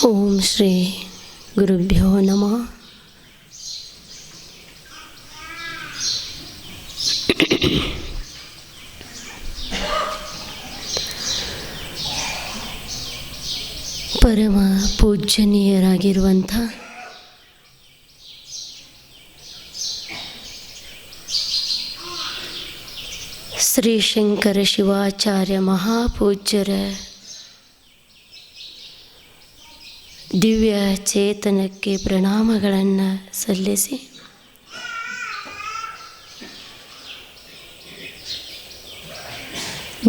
ಓಂ ಶ್ರೀ ಗುರುಭ್ಯೋ ನಮಃ. ಪರಮ ಪೂಜ್ಯನೀಯರಾಗಿರುವಂಥ ಶ್ರೀ ಶಂಕರ ಶಿವಾಚಾರ್ಯ ಮಹಾಪೂಜ್ಯರ ದಿವ್ಯ ಚೇತನಕ್ಕೆ ಪ್ರಣಾಮಗಳನ್ನು ಸಲ್ಲಿಸಿ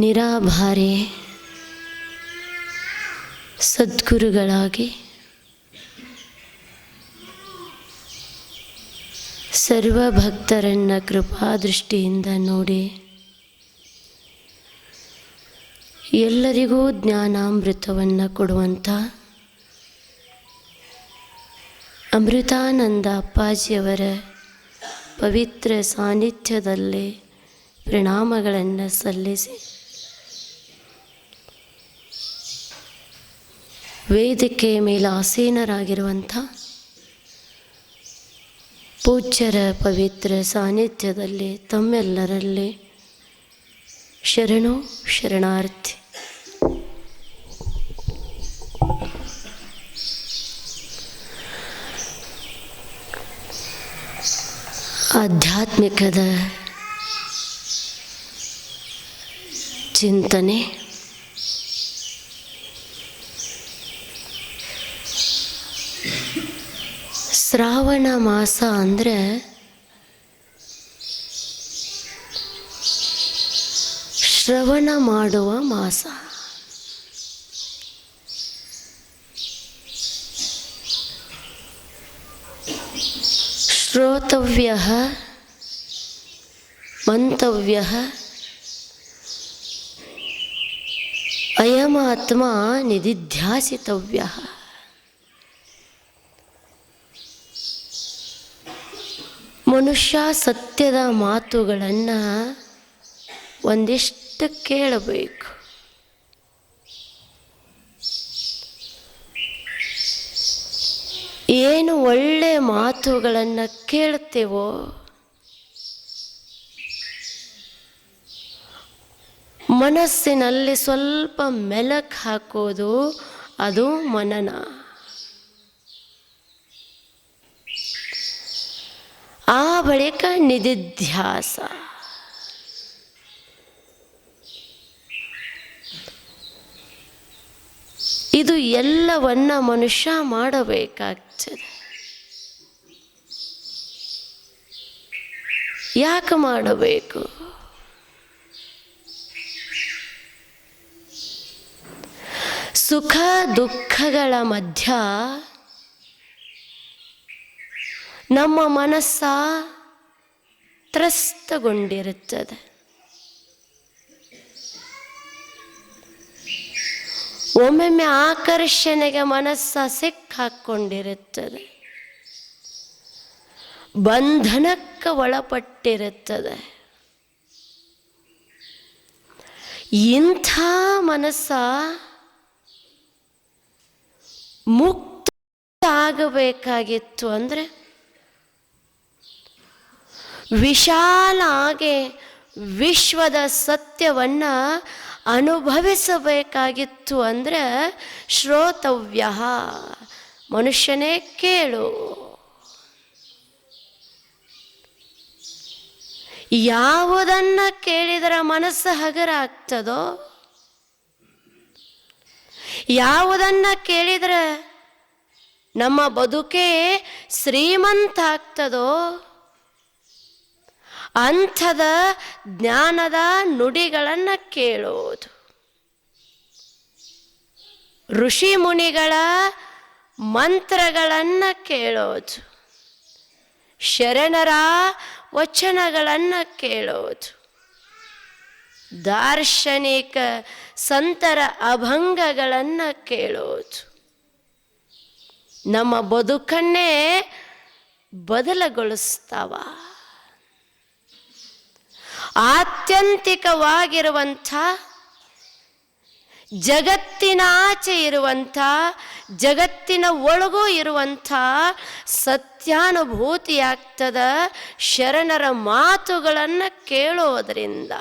ನಿರಾಭಾರಿ ಸದ್ಗುರುಗಳಾಗಿ ಸರ್ವ ಭಕ್ತರನ್ನು ಕೃಪಾದೃಷ್ಟಿಯಿಂದ ನೋಡಿ ಎಲ್ಲರಿಗೂ ಜ್ಞಾನಾಮೃತವನ್ನು ಕೊಡುವಂಥ ಅಮೃತಾನಂದ ಅಪ್ಪಾಜಿಯವರ ಪವಿತ್ರ ಸಾನ್ನಿಧ್ಯದಲ್ಲಿ ಪ್ರಣಾಮಗಳನ್ನು ಸಲ್ಲಿಸಿ ವೇದಿಕೆ ಮೇಲೆ ಆಸೀನರಾಗಿರುವಂಥ ಪೂಜ್ಯರ ಪವಿತ್ರ ಸಾನ್ನಿಧ್ಯದಲ್ಲಿ ತಮ್ಮೆಲ್ಲರಲ್ಲಿ ಶರಣು ಶರಣಾರ್ಥಿ. ಆಧ್ಯಾತ್ಮಿಕದ ಚಿಂತನೆ ಶ್ರಾವಣ ಮಾಸ ಅಂದರೆ ಶ್ರವಣ ಮಾಡುವ ಮಾಸ. ಶ್ರೋತವ್ಯಃ ಮಂತವ್ಯಃ ಅಯಮಾತ್ಮ ನಿಧಿಧ್ಯಾಸಿತವ್ಯಃ. ಮನುಷ್ಯ ಸತ್ಯದ ಮಾತುಗಳನ್ನು ಒಂದಿಷ್ಟು ಕೇಳಬೇಕು. ಏನು ಒಳ್ಳೆ ಮಾತುಗಳನ್ನು ಕೇಳ್ತೇವೋ ಮನಸ್ಸಿನಲ್ಲಿ ಸ್ವಲ್ಪ ಮೆಲುಕು ಹಾಕೋದು ಅದು ಮನನ. ಆ ಬಳಿಕ ನಿಧಿಧ್ಯಾಸ. ಇದು ಎಲ್ಲವನ್ನ ಮನುಷ್ಯ ಮಾಡಬೇಕಾಗ್ತದೆ. ಯಾಕೆ ಮಾಡಬೇಕು? ಸುಖ ದುಃಖಗಳ ಮಧ್ಯ ನಮ್ಮ ಮನಸ್ಸ ತ್ರಸ್ತಗೊಂಡಿರುತ್ತದೆ. ಒಮ್ಮೊಮ್ಮೆ ಆಕರ್ಷಣೆಗೆ ಮನಸ್ಸ ಸಿಕ್ಕಾಕೊಂಡಿರುತ್ತದೆ, ಬಂಧನಕ್ಕೆ ಒಳಪಟ್ಟಿರುತ್ತದೆ. ಇಂಥ ಮನಸ್ಸ ಮುಕ್ತ ಆಗಬೇಕಾಗಿತ್ತು ಅಂದರೆ ವಿಶಾಲ ಆಗಿ ವಿಶ್ವದ ಸತ್ಯವನ್ನು ಅನುಭವಿಸಬೇಕಾಗಿತ್ತು ಅಂದರೆ ಶ್ರೋತವ್ಯ, ಮನುಷ್ಯನೇ ಕೇಳು. ಯಾವುದನ್ನು ಕೇಳಿದರೆ ಮನಸ್ಸು ಹಗರ ಆಗ್ತದೋ, ಯಾವುದನ್ನು ಕೇಳಿದರೆ ನಮ್ಮ ಬದುಕೇ ಶ್ರೀಮಂತ ಆಗ್ತದೋ ಅಂಥದ ಜ್ಞಾನದ ನುಡಿಗಳನ್ನು ಕೇಳೋದು. ಋಷಿ ಮುನಿಗಳ ಮಂತ್ರಗಳನ್ನು ಕೇಳೋದು, ಶರಣರ ವಚನಗಳನ್ನು ಕೇಳೋದು, ದಾರ್ಶನಿಕ ಸಂತರ ಅಭಂಗಗಳನ್ನು ಕೇಳೋದು ನಮ್ಮ ಬದುಕನ್ನೇ ಬದಲಗೊಳಿಸ್ತಾವ. ಆತ್ಯಂತಿಕವಾಗಿರುವಂಥ ಜಗತ್ತಿನಾಚೆ ಇರುವಂಥ, ಜಗತ್ತಿನ ಒಳಗೂ ಇರುವಂಥ ಸತ್ಯಾನುಭೂತಿಯಾಗ್ತದ ಶರಣರ ಮಾತುಗಳನ್ನು ಕೇಳೋದರಿಂದ.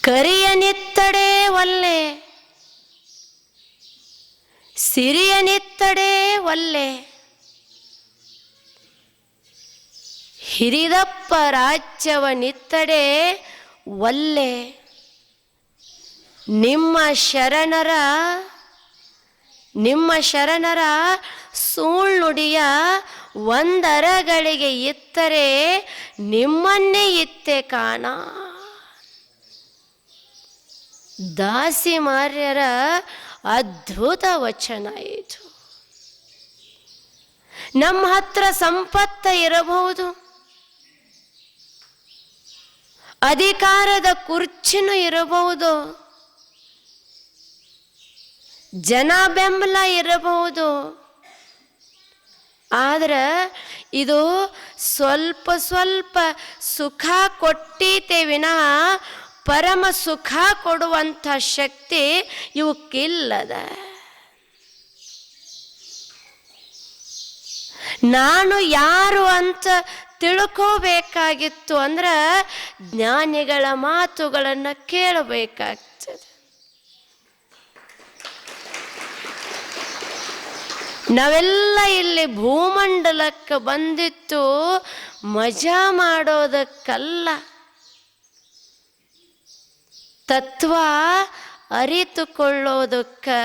ಕರಿಯನಿತ್ತಡೆ ಒಲ್ಲೆ, ಸಿರಿಯನಿತ್ತಡೆ ಒಲ್ಲೆ, ಹಿರಿದಪ್ಪ ರಾಜ್ಯವನಿತ್ತಡೆ ಒಲ್ಲೆ. ನಿಮ್ಮ ಶರಣರ ಸುಳ್ಳುಡಿಯ ಒಂದರಗಳಿಗೆ ಇತ್ತರೆ ನಿಮ್ಮನ್ನೇ ಇತ್ತೆ ಕಾಣ. ದಾಸಿಮಾರ್ಯರ ಅದ್ಭುತ ವಚನ ಇದು. ನಮ್ಮ ಹತ್ರ ಸಂಪತ್ತ ಇರಬಹುದು, ಅಧಿಕಾರದ ಕುರ್ಚಿನೂ ಇರಬಹುದು, ಜನ ಬೆಂಬಲ ಇರಬಹುದು. ಆದ್ರೆ ಇದು ಸ್ವಲ್ಪ ಸ್ವಲ್ಪ ಸುಖ ಕೊಟ್ಟೀತೆ ವಿನಃ ಪರಮ ಸುಖ ಕೊಡುವಂಥ ಶಕ್ತಿ ಇವಕ್ಕಿಲ್ಲದ. ನಾನು ಯಾರು ಅಂತ ತಿಳ್ಕೋಬೇಕಾಗಿತ್ತು ಅಂದ್ರೆ ಜ್ಞಾನಿಗಳ ಮಾತುಗಳನ್ನು ಕೇಳಬೇಕಾಗ್ತದೆ. ನಾವೆಲ್ಲ ಇಲ್ಲಿ ಭೂಮಂಡಲಕ್ಕೆ ಬಂದಿತ್ತು ಮಜಾ ಮಾಡೋದಕ್ಕಲ್ಲ, ತತ್ವ ಅರಿತುಕೊಳ್ಳೋದಕ್ಕೆ.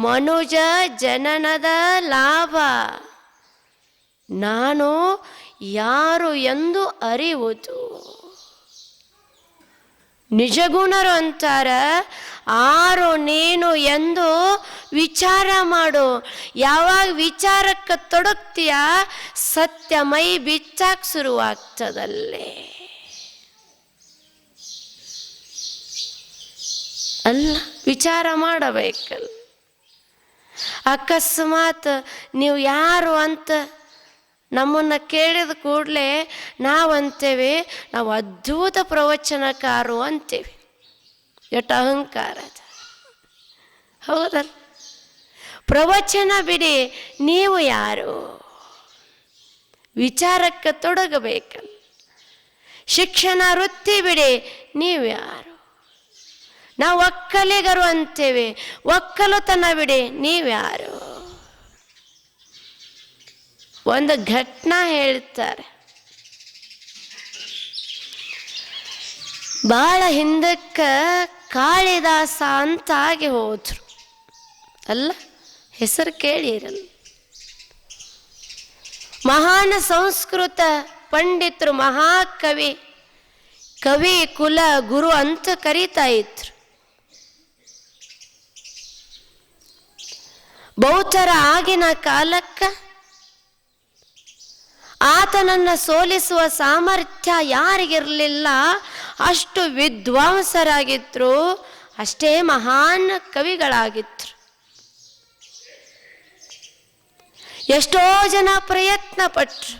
ಮನುಜ ಜನನದ ಲಾಭ ನಾನು ಯಾರು ಎಂದು ಅರಿವುದು. ನಿಜಗುಣರು ಅಂತಾರ, ಆರು ನೀನು ಎಂದು ವಿಚಾರ ಮಾಡು. ಯಾವಾಗ ವಿಚಾರಕ್ಕೆ ತೊಡಗ್ತೀಯ ಸತ್ಯ ಮೈ ಬಿಚ್ಚಾಕ್ ಶುರುವಾಗ್ತದಲ್ಲೇ. ಅಲ್ಲ, ವಿಚಾರ ಮಾಡಬೇಕಲ್ಲ. ಅಕಸ್ಮಾತ್ ನೀವು ಯಾರು ಅಂತ ನಮ್ಮನ್ನು ಕೇಳಿದ ಕೂಡಲೇ ನಾವಂತೇವೆ ನಾವು ಅದ್ಭುತ ಪ್ರವಚನಕಾರು ಅಂತೇವೆ. ಎಷ್ಟು ಅಹಂಕಾರ ಅದ, ಹೌದಲ್ಲ? ಪ್ರವಚನ ಬಿಡಿ, ನೀವು ಯಾರು ವಿಚಾರಕ್ಕೆ ತೊಡಗಬೇಕಲ್ಲ. ಶಿಕ್ಷಣ ವೃತ್ತಿ ಬಿಡಿ, ನೀವು ಯಾರು? ನಾವು ಒಕ್ಕಲಿಗರು ಅಂತೇವೆ, ಒಕ್ಕಲುತನ ಬಿಡಿ, ನೀವ್ಯಾರು? ಒಂದು ಘಟನಾ ಹೇಳ್ತಾರೆ. ಭಾಳ ಹಿಂದಕ್ಕೆ ಕಾಳಿದಾಸ ಅಂತ ಆಗಿ ಹೋದ್ರು ಅಲ್ಲ, ಹೆಸರು ಕೇಳಿರಲ್ಲ. ಮಹಾನ್ ಸಂಸ್ಕೃತ ಪಂಡಿತರು, ಮಹಾಕವಿ, ಕವಿ ಕುಲ ಗುರು ಅಂತ ಕರೀತಾ ಇದ್ರು. ಬೌದ್ಧರ ಆಗಿನ ಕಾಲಕ್ಕೆ ಆತನನ್ನು ಸೋಲಿಸುವ ಸಾಮರ್ಥ್ಯ ಯಾರಿಗಿರಲಿಲ್ಲ. ಅಷ್ಟು ವಿದ್ವಾಂಸರಾಗಿದ್ರು, ಅಷ್ಟೇ ಮಹಾನ್ ಕವಿಗಳಾಗಿದ್ರು. ಎಷ್ಟೋ ಜನ ಪ್ರಯತ್ನ ಪಟ್ರು,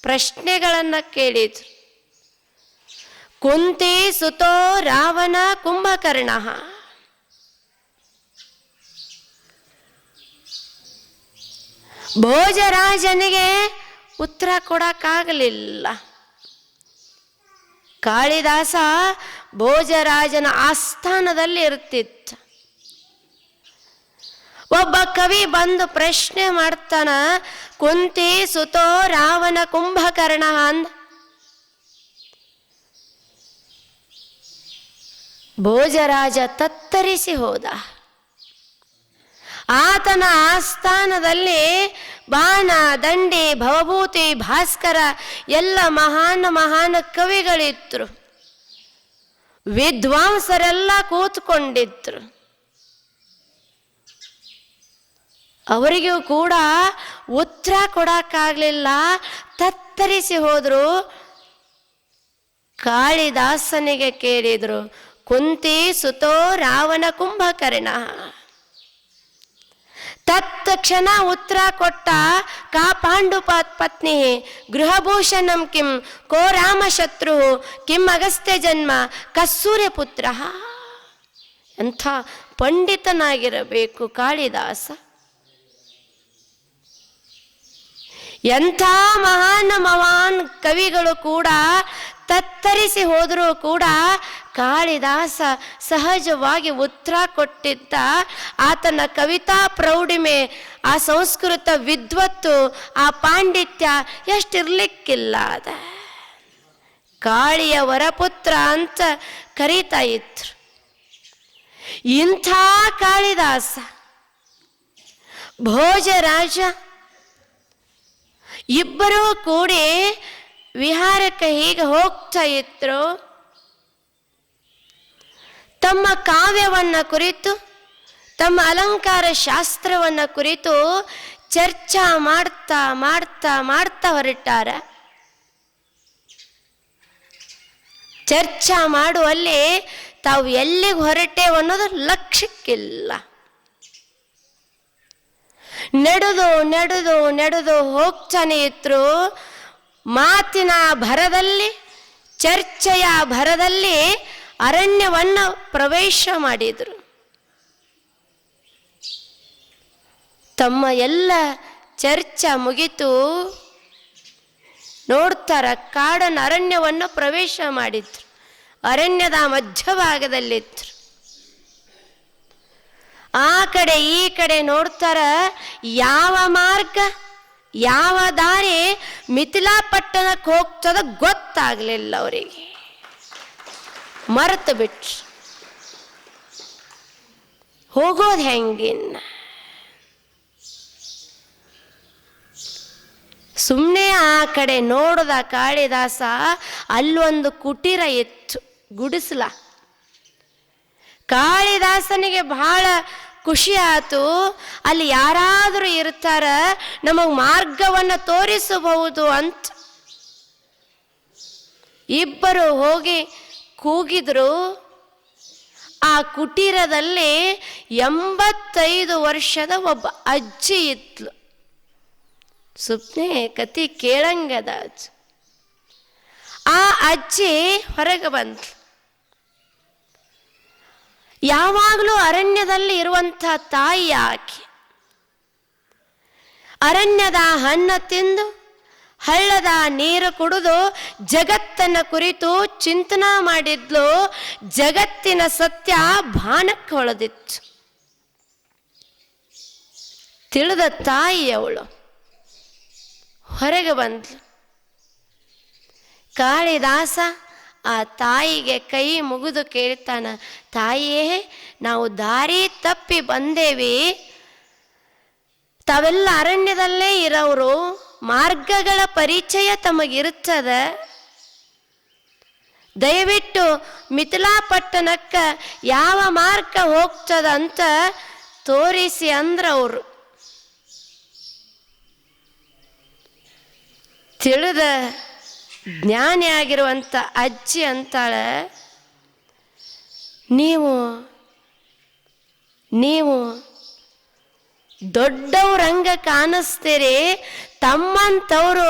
ಪ್ರಶ್ನೆಗಳನ್ನು ಕೇಳಿದ್ರು. ಕುಂತಿ ಸುತೋ ರಾವಣ ಕುಂಭಕರ್ಣ, ಭೋಜರಾಜನಿಗೆ ಉತ್ತರ ಕೊಡಕ್ಕಾಗಲಿಲ್ಲ. ಕಾಳಿದಾಸ ಭೋಜರಾಜನ ಆಸ್ಥಾನದಲ್ಲಿ ಇರ್ತಿತ್ತು. ಒಬ್ಬ ಕವಿ ಬಂದು ಪ್ರಶ್ನೆ ಮಾಡ್ತಾನ, ಕುಂತಿ ಸುತೋ ರಾವಣ ಕುಂಭಕರ್ಣ ಅಂದ. ಭೋಜರಾಜ ತತ್ತರಿಸಿ ಹೋದ. ಆತನ ಆಸ್ಥಾನದಲ್ಲಿ ಬಾಣ, ದಂಡಿ, ಭವಭೂತಿ, ಭಾಸ್ಕರ ಎಲ್ಲ ಮಹಾನ್ ಕವಿಗಳಿದ್ರು. ವಿದ್ವಾಂಸರೆಲ್ಲ ಕೂತ್ಕೊಂಡಿದ್ರು. ಅವರಿಗೂ ಕೂಡ ಉತ್ತರ ಕೊಡಕ್ಕಾಗಲಿಲ್ಲ, ತತ್ತರಿಸಿ ಹೋದ್ರು. ಕಾಳಿದಾಸನಿಗೆ ಕೇಳಿದ್ರು, ಕುಂತಿ ಸುತೋ ರಾವಣ ಕುಂಭಕರ್ಣ, ತತ್ಕ್ಷಣ ಉತ್ತರ ಕೊಟ್ಟ ಕಾ ಪಾಂಡು ಪತ್ನಿ ಗೃಹಭೂಷಣಂ ಕಿಂ ಕೋ ರಾಮ ಶತ್ರು ಕಿಂ ಅಗಸ್ತ್ಯ ಜನ್ಮ ಕಸ್ಸೂರ್ಯ ಪುತ್ರ. ಎಂಥ ಪಂಡಿತನಾಗಿರಬೇಕು ಕಾಳಿದಾಸ, ಎಂಥ ಮಹಾನ್ ಕವಿಗಳು ಕೂಡ ತತ್ತರಿಸಿ ಹೋದರೂ ಕೂಡ ಕಾಳಿದಾಸ ಸಹಜವಾಗಿ ಉತ್ತರ ಕೊಟ್ಟಿದ್ದ. ಆತನ ಕವಿತಾ ಪ್ರೌಢಿಮೆ, ಆ ಸಂಸ್ಕೃತ ವಿದ್ವತ್ತು, ಆ ಪಾಂಡಿತ್ಯ ಎಷ್ಟಿರ್ಲಿಕ್ಕಿಲ್ಲ. ಅದ ಕಾಳಿಯ ವರಪುತ್ರ ಅಂತ ಕರೀತಾ ಇದ್ರು. ಇಂಥ ಕಾಳಿದಾಸ ಭೋಜರಾಜ ಇಬ್ಬರೂ ಕೂಡಿ ವಿಹಾರಕ್ಕೆ ಹೀಗೆ ಹೋಗ್ತಾ ಇದ್ರು. ತಮ್ಮ ಕಾವ್ಯವನ್ನು ಕುರಿತು, ತಮ್ಮ ಅಲಂಕಾರ ಶಾಸ್ತ್ರವನ್ನು ಕುರಿತು ಚರ್ಚಾ ಮಾಡ್ತಾ ಮಾಡ್ತಾ ಮಾಡ್ತಾ ಹೊರಟಾರ. ಚರ್ಚಾ ಮಾಡುವಲ್ಲಿ ತಾವು ಎಲ್ಲಿಗೆ ಹೊರಟೇವು ಅನ್ನೋದು ಲಕ್ಷ್ಯಕ್ಕಿಲ್ಲ. ನಡೆದು ನಡೆದು ನಡೆದು ಹೋಗ್ತಾನೆ ಇದ್ರು. ಮಾತಿನ ಭರದಲ್ಲಿ, ಚರ್ಚೆಯ ಭರದಲ್ಲಿ ಅರಣ್ಯವನ್ನು ಪ್ರವೇಶ ಮಾಡಿದರು. ತಮ್ಮ ಎಲ್ಲ ಚರ್ಚೆ ಮುಗಿತು. ನೋಡ್ತಾರ, ಕಾಡನ ಅರಣ್ಯವನ್ನು ಪ್ರವೇಶ ಮಾಡಿದ್ರು. ಅರಣ್ಯದ ಮಧ್ಯಭಾಗದಲ್ಲಿದ್ರು. ಆ ಕಡೆ ಈ ಕಡೆ ನೋಡ್ತಾರ, ಯಾವ ಮಾರ್ಗ ಯಾವ ದಾರಿ ಮಿಥಿಲಾ ಪಟ್ಟಣಕ್ಕೆ ಹೋಗ್ತದ ಗೊತ್ತಾಗ್ಲಿಲ್ಲ ಅವರಿಗೆ. ಮರೆತು ಬಿಟ್ರು, ಹೋಗೋದು ಹೆಂಗಿನ್ನ. ಸುಮ್ಮನೆ ಆ ಕಡೆ ನೋಡಿದ ಕಾಳಿದಾಸ, ಅಲ್ಲೊಂದು ಕುಟೀರ ಇತ್ತು, ಗುಡಿಸಲ. ಕಾಳಿದಾಸನಿಗೆ ಬಹಳ ಖುಷಿ ಆಯ್ತು. ಅಲ್ಲಿ ಯಾರಾದರೂ ಇರ್ತಾರ, ನಮಗೆ ಮಾರ್ಗವನ್ನು ತೋರಿಸಬಹುದು ಅಂತ. ಇಬ್ಬರು ಹೋಗಿ ಕೂಗಿದ್ರು. ಆ ಕುಟೀರದಲ್ಲಿ 85 ವರ್ಷದ ಒಬ್ಬ ಅಜ್ಜಿ ಇದ್ಲು. ಸುಮ್ಮನೆ ಕತಿ ಕೇಳಂಗದ ಅಜ್ಜಿ. ಆ ಅಜ್ಜಿ ಹೊರಗೆ ಬಂದ್ಲು. ಯಾವಾಗಲೂ ಅರಣ್ಯದಲ್ಲಿ ಇರುವಂಥ ತಾಯಿ ಆಕೆ. ಅರಣ್ಯದ ಹಣ್ಣು ತಿಂದು, ಹಳ್ಳದ ನೀರು ಕುಡಿದು ಜಗತ್ತನ್ನ ಕುರಿತು ಚಿಂತನ ಮಾಡಿದ್ಲು. ಜಗತ್ತಿನ ಸತ್ಯ ಬಾಣಕ್ಕೆ ಹೊಳೆದಿತ್ತು. ತಿಳಿದ ತಾಯಿ ಅವಳು ಹೊರಗೆ ಬಂದ್ಲು. ಕಾಳಿದಾಸ ಆ ತಾಯಿಗೆ ಕೈ ಮುಗಿದು ಕೇಳ್ತಾನ, ತಾಯಿಯೇ, ನಾವು ದಾರಿ ತಪ್ಪಿ ಬಂದೇವಿ. ತಾವೆಲ್ಲ ಅರಣ್ಯದಲ್ಲೇ ಇರೋರು, ಮಾರ್ಗಗಳ ಪರಿಚಯ ತಮಗಿರುತ್ತದ. ದಯವಿಟ್ಟು ಮಿಥಿಲಾ ಪಟ್ಟಣಕ್ಕೆ ಯಾವ ಮಾರ್ಗ ಹೋಗ್ತದ ಅಂತ ತೋರಿಸಿ ಅಂದ್ರವರು. ತಿಳಿದ ಜ್ಞಾನಿ ಆಗಿರುವಂಥ ಅಜ್ಜಿ ಅಂತಾಳೆ, ನೀವು ದೊಡ್ಡವ್ರಂಗ ಕಾಣಿಸ್ತೀರಿ, ತಮ್ಮಂತವರು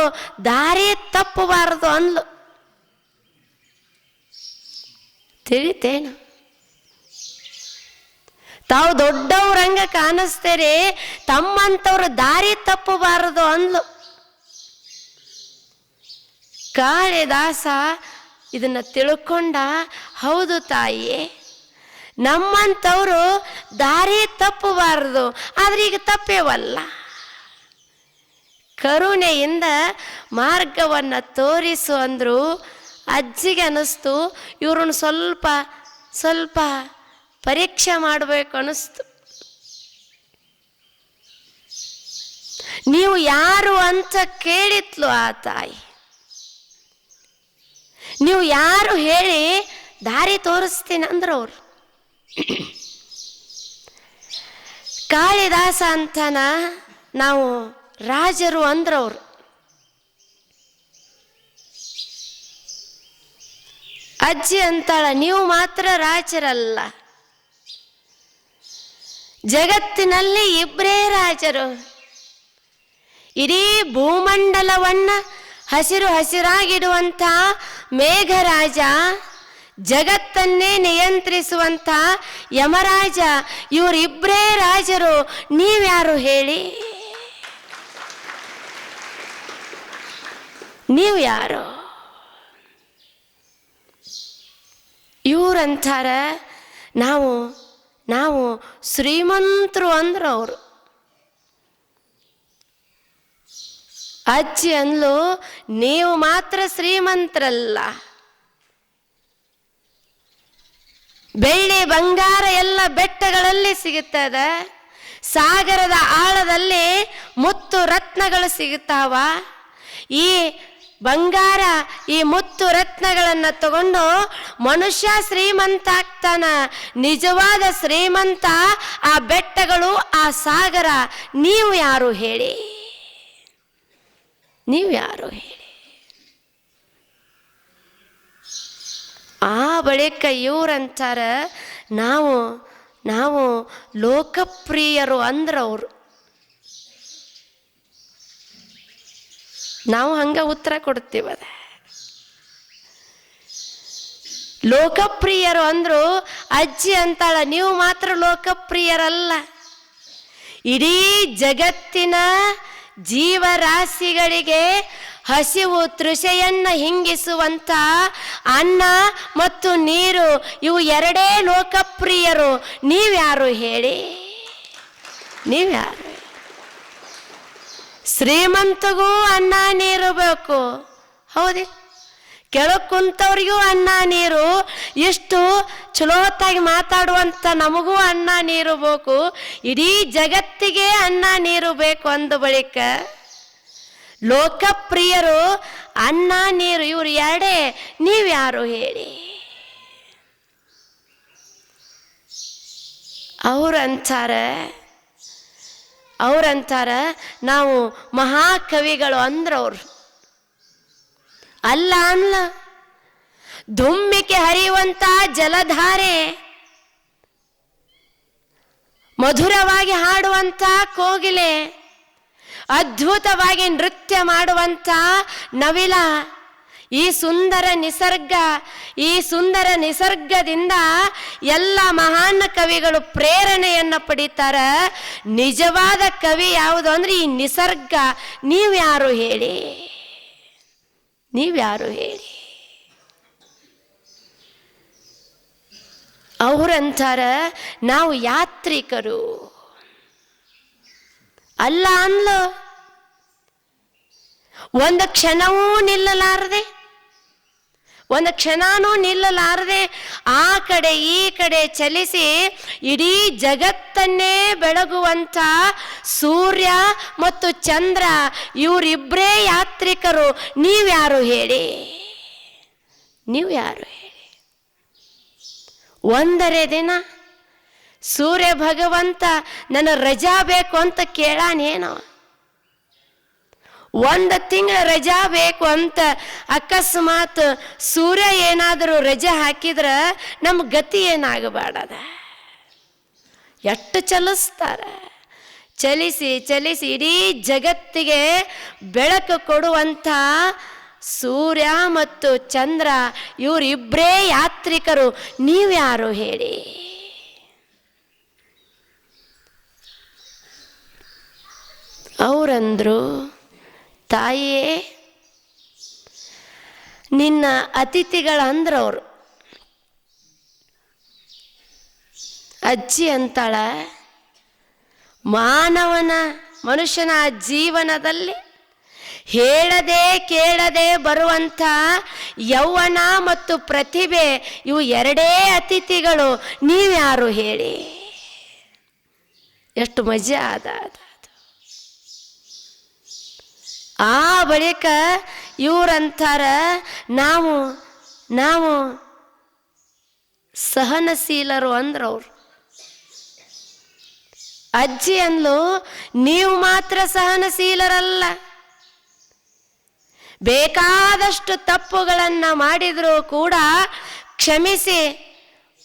ದಾರಿ ತಪ್ಪಬಾರದು ಅಂದ್ಲು. ತಿಳಿತೇನು? ತಾವು ದೊಡ್ಡವ್ರಂಗ ಕಾಣಿಸ್ತೀರಿ, ತಮ್ಮಂತವ್ರು ದಾರಿ ತಪ್ಪಬಾರದು ಅಂದ್ಲು. ಕಾಳಿದಾಸ ಇದನ್ನ ತಿಳ್ಕೊಂಡ, ಹೌದು ತಾಯಿಯೇ, ನಮ್ಮಂಥವರು ದಾರಿ ತಪ್ಪಬಾರದು, ಆದ್ರೆ ಈಗ ತಪ್ಪೇವಲ್ಲ. ಕರುಣೆಯಿಂದ ಮಾರ್ಗವನ್ನು ತೋರಿಸು ಅಂದ್ರು. ಅಜ್ಜಿಗೆ ಅನ್ನಿಸ್ತು, ಇವ್ರನ್ನ ಸ್ವಲ್ಪ ಪರೀಕ್ಷೆ ಮಾಡಬೇಕು ಅನ್ನಿಸ್ತು. ನೀವು ಯಾರು ಅಂತ ಕೇಳಿತ್ಲು ಆ ತಾಯಿ. ನೀವು ಯಾರು ಹೇಳಿ ದಾರಿ ತೋರಿಸ್ತೀನಿ ಅಂದ್ರವ್ರು. ಕಾಳಿದಾಸ ಅಂತನ ನಾವು ರಾಜರು ಅಂದ್ರವ್ರು. ಅಜ್ಜಿ ಅಂತಾಳ, ನೀವು ಮಾತ್ರ ರಾಜರಲ್ಲ, ಜಗತ್ತಿನಲ್ಲಿ ಇಬ್ಬರೇ ರಾಜರು. ಇಡೀ ಭೂಮಂಡಲವನ್ನ ಹಸಿರು ಹಸಿರಾಗಿಡುವಂಥ ಮೇಘರಾಜ, ಜಗತ್ತನ್ನೇ ನಿಯಂತ್ರಿಸುವಂಥ ಯಮರಾಜ. ಇವರಿಬ್ಬರೇ ರಾಜರು. ನೀವ್ಯಾರು ಹೇಳಿ? ನೀವು ಯಾರು? ಇವ್ರಂತಾರ ನಾವು ಶ್ರೀಮಂತರು ಅಂದ್ರು. ಅವರು ಅಜ್ಜಿ ಅಂದ್ಲು, ನೀವು ಮಾತ್ರ ಶ್ರೀಮಂತರಲ್ಲ, ಬೆಳ್ಳಿ ಬಂಗಾರ ಎಲ್ಲ ಬೆಟ್ಟಗಳಲ್ಲಿ ಸಿಗುತ್ತದ, ಸಾಗರದ ಆಳದಲ್ಲಿ ಮುತ್ತು ರತ್ನಗಳು ಸಿಗುತ್ತಾವ. ಈ ಬಂಗಾರ, ಈ ಮುತ್ತು ರತ್ನಗಳನ್ನು ತಗೊಂಡು ಮನುಷ್ಯ ಶ್ರೀಮಂತ ಆಗ್ತಾನ. ನಿಜವಾದ ಶ್ರೀಮಂತ ಆ ಬೆಟ್ಟಗಳು, ಆ ಸಾಗರ. ನೀವು ಯಾರು ಹೇಳಿ? ನೀವು ಯಾರು ಹೇಳಿ? ಆ ಬಳಿಕ ಇವ್ರಂತಾರ, ನಾವು ಲೋಕಪ್ರಿಯರು ಅಂದ್ರವ್ರು. ನಾವು ಹಂಗ ಉತ್ತರ ಕೊಡ್ತೀವದ. ಲೋಕಪ್ರಿಯರು ಅಂದ್ರು. ಅಜ್ಜಿ ಅಂತಾಳ, ನೀವು ಮಾತ್ರ ಲೋಕಪ್ರಿಯರಲ್ಲ, ಇಡೀ ಜಗತ್ತಿನ ಜೀವರಾಶಿಗಳಿಗೆ ಹಸಿವು ತೃಷೆಯನ್ನ ಹಿಂಗಿಸುವಂತ ಅನ್ನ ಮತ್ತು ನೀರು, ಇವು ಎರಡೇ ಲೋಕಪ್ರಿಯರು. ನೀವ್ಯಾರು ಹೇಳಿ? ನೀವ್ಯಾರು? ಶ್ರೀಮಂತಗೂ ಅನ್ನ ನೀರು ಬೇಕು, ಹೌದೇ? ಕೆಳಗೆ ಕುಂತವ್ರಿಗೂ ಅನ್ನ ನೀರು. ಇಷ್ಟು ಚಲೋತ್ತಾಗಿ ಮಾತಾಡುವಂಥ ನಮಗೂ ಅನ್ನ ನೀರು ಬೇಕು. ಇಡೀ ಜಗತ್ತಿಗೆ ಅನ್ನ ನೀರು ಬೇಕು ಅಂದ ಬಳಿಕ ಲೋಕಪ್ರಿಯರು ಅನ್ನ ನೀರು ಇವ್ರು ಎರಡೇ. ನೀವ್ಯಾರು ಹೇಳಿ? ಅವ್ರಂತಾರ ನಾವು ಮಹಾಕವಿಗಳು ಅಂದ್ರವ್ರು. ಅಲ್ಲ ಅಲ್ಲ, ಧುಮ್ಮಿಕೆ ಹರಿಯುವಂತ ಜಲಧಾರೆ, ಮಧುರವಾಗಿ ಹಾಡುವಂತ ಕೋಗಿಲೆ, ಅದ್ಭುತವಾಗಿ ನೃತ್ಯ ಮಾಡುವಂತ ನವಿಲ, ಈ ಸುಂದರ ನಿಸರ್ಗದಿಂದ ಎಲ್ಲ ಮಹಾನ್ ಕವಿಗಳು ಪ್ರೇರಣೆಯನ್ನು ಪಡಿತಾರ. ನಿಜವಾದ ಕವಿ ಯಾವುದು ಅಂದ್ರೆ ಈ ನಿಸರ್ಗ. ನೀವ್ಯಾರು ಹೇಳಿ? ನೀವ್ಯಾರು ಹೇಳಿ? ಅವ್ರಂತಾರ, ನಾವು ಯಾತ್ರಿಕರು. ಅಲ್ಲ ಅನ್ಲು, ಒಂದು ಕ್ಷಣವೂ ನಿಲ್ಲಲಾರದೆ ಆ ಕಡೆ ಈ ಕಡೆ ಚಲಿಸಿ ಇಡೀ ಜಗತ್ತನ್ನೇ ಬೆಳಗುವಂತ ಸೂರ್ಯ ಮತ್ತು ಚಂದ್ರ, ಇವರಿಬ್ಬರೇ ಯಾತ್ರಿಕರು. ನೀವ್ಯಾರು ಹೇಳಿ? ನೀವ್ಯಾರು ಹೇಳಿ? ಒಂದರೆ ದಿನ ಸೂರ್ಯ ಭಗವಂತ ನನ್ನ ರಜಾ ಬೇಕು ಅಂತ ಕೇಳಾನೇನೋ, ಒಂದು ತಿಂಗಳ ರಜಾ ಬೇಕು ಅಂತ ಅಕಸ್ಮಾತ್ ಸೂರ್ಯ ಏನಾದರೂ ರಜೆ ಹಾಕಿದ್ರ ನಮ್ಮ ಗತಿ ಏನಾಗಬಾರ್ದ? ಎಷ್ಟು ಚಲಿಸ್ತಾರ. ಚಲಿಸಿ ಇಡೀ ಜಗತ್ತಿಗೆ ಬೆಳಕು ಕೊಡುವಂಥ ಸೂರ್ಯ ಮತ್ತು ಚಂದ್ರ, ಇವರಿಬ್ಬರೇ ಯಾತ್ರಿಕರು. ನೀವ್ಯಾರು ಹೇಳಿ? ಅವರಂದ್ರು, ತಾಯಿಯೇ ನಿನ್ನ ಅತಿಥಿಗಳಂದ್ರವ್ರು. ಅಜ್ಜಿ ಅಂತಾಳ, ಮನುಷ್ಯನ ಜೀವನದಲ್ಲಿ ಹೇಳದೆ ಕೇಳದೆ ಬರುವಂಥ ಯೌವನ ಮತ್ತು ಪ್ರತಿಭೆ, ಇವು ಎರಡೇ ಅತಿಥಿಗಳು. ನೀವ್ಯಾರು ಹೇಳಿ? ಎಷ್ಟು ಮಜಾ ಅದ. ಆ ಬಳಿಕ ಇವ್ರಂತಾರ, ನಾವು ಸಹನಶೀಲರು ಅಂದ್ರವ್ರು. ಅಜ್ಜಿ ಅಂದ್ಲು, ನೀವು ಮಾತ್ರ ಸಹನಶೀಲರಲ್ಲ, ಬೇಕಾದಷ್ಟು ತಪ್ಪುಗಳನ್ನು ಮಾಡಿದರೂ ಕೂಡ ಕ್ಷಮಿಸಿ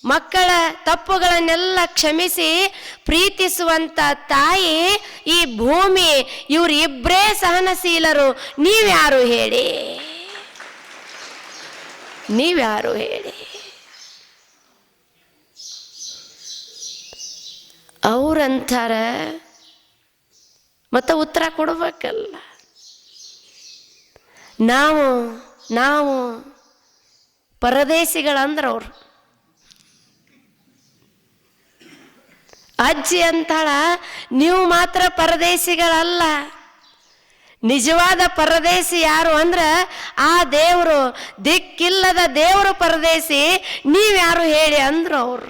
ಮಕ್ಕಳ ತಪ್ಪುಗಳನ್ನೆಲ್ಲ ಕ್ಷಮಿಸಿ ಪ್ರೀತಿಸುವಂತ ತಾಯಿ ಈ ಭೂಮಿ. ಇವ್ರು ಇಬ್ಬರೇ ಸಹನಶೀಲರು. ನೀವ್ಯಾರು ಹೇಳಿ? ನೀವ್ಯಾರು ಹೇಳಿ? ಅವ್ರಂತಾರ, ಮತ್ತೆ ಉತ್ತರ ಕೊಡ್ಬೇಕಲ್ಲ. ನಾವು ಪರದೇಶಿಗಳಂದ್ರವ್ರು. ಅಜ್ಜಿ ಅಂತಾಳ, ನೀವು ಮಾತ್ರ ಪರದೇಶಿಗಳಲ್ಲ. ನಿಜವಾದ ಪರದೇಶಿ ಯಾರು ಅಂದ್ರ ಆ ದೇವರು. ದಿಕ್ಕಿಲ್ಲದ ದೇವರು ಪರದೇಶಿ. ನೀವ್ಯಾರು ಹೇಳಿ ಅಂದ್ರು ಅವರು.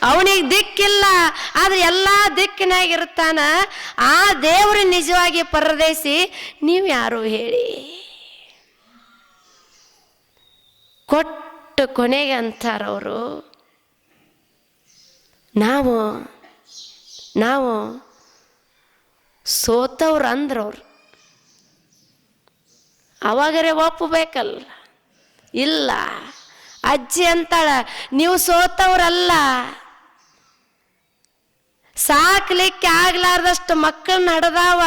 ಅವನಿಗೆ ದಿಕ್ಕಿಲ್ಲ, ಆದ್ರೆ ಎಲ್ಲಾ ದಿಕ್ಕಿನಾಗಿರ್ತಾನ. ಆ ದೇವರು ನಿಜವಾಗಿ ಪರದೇಶಿ. ನೀವ್ಯಾರು ಹೇಳಿ? ಕೊಟ್ಟು ಕೊನೆಗೆ ಅಂತಾರವರು, ನಾವು ಸೋತವ್ರು ಅಂದ್ರವ್ರು. ಅವಾಗರೇ ಒಪ್ಪಬೇಕಲ್ಲ. ಇಲ್ಲ, ಅಜ್ಜಿ ಅಂತಾಳ, ನೀವು ಸೋತವ್ರಲ್ಲ. ಸಾಕ್ಲಿಕ್ಕೆ ಆಗ್ಲಾರ್ದಷ್ಟು ಮಕ್ಕಳನ್ನ ಹಡ್ದಾವ,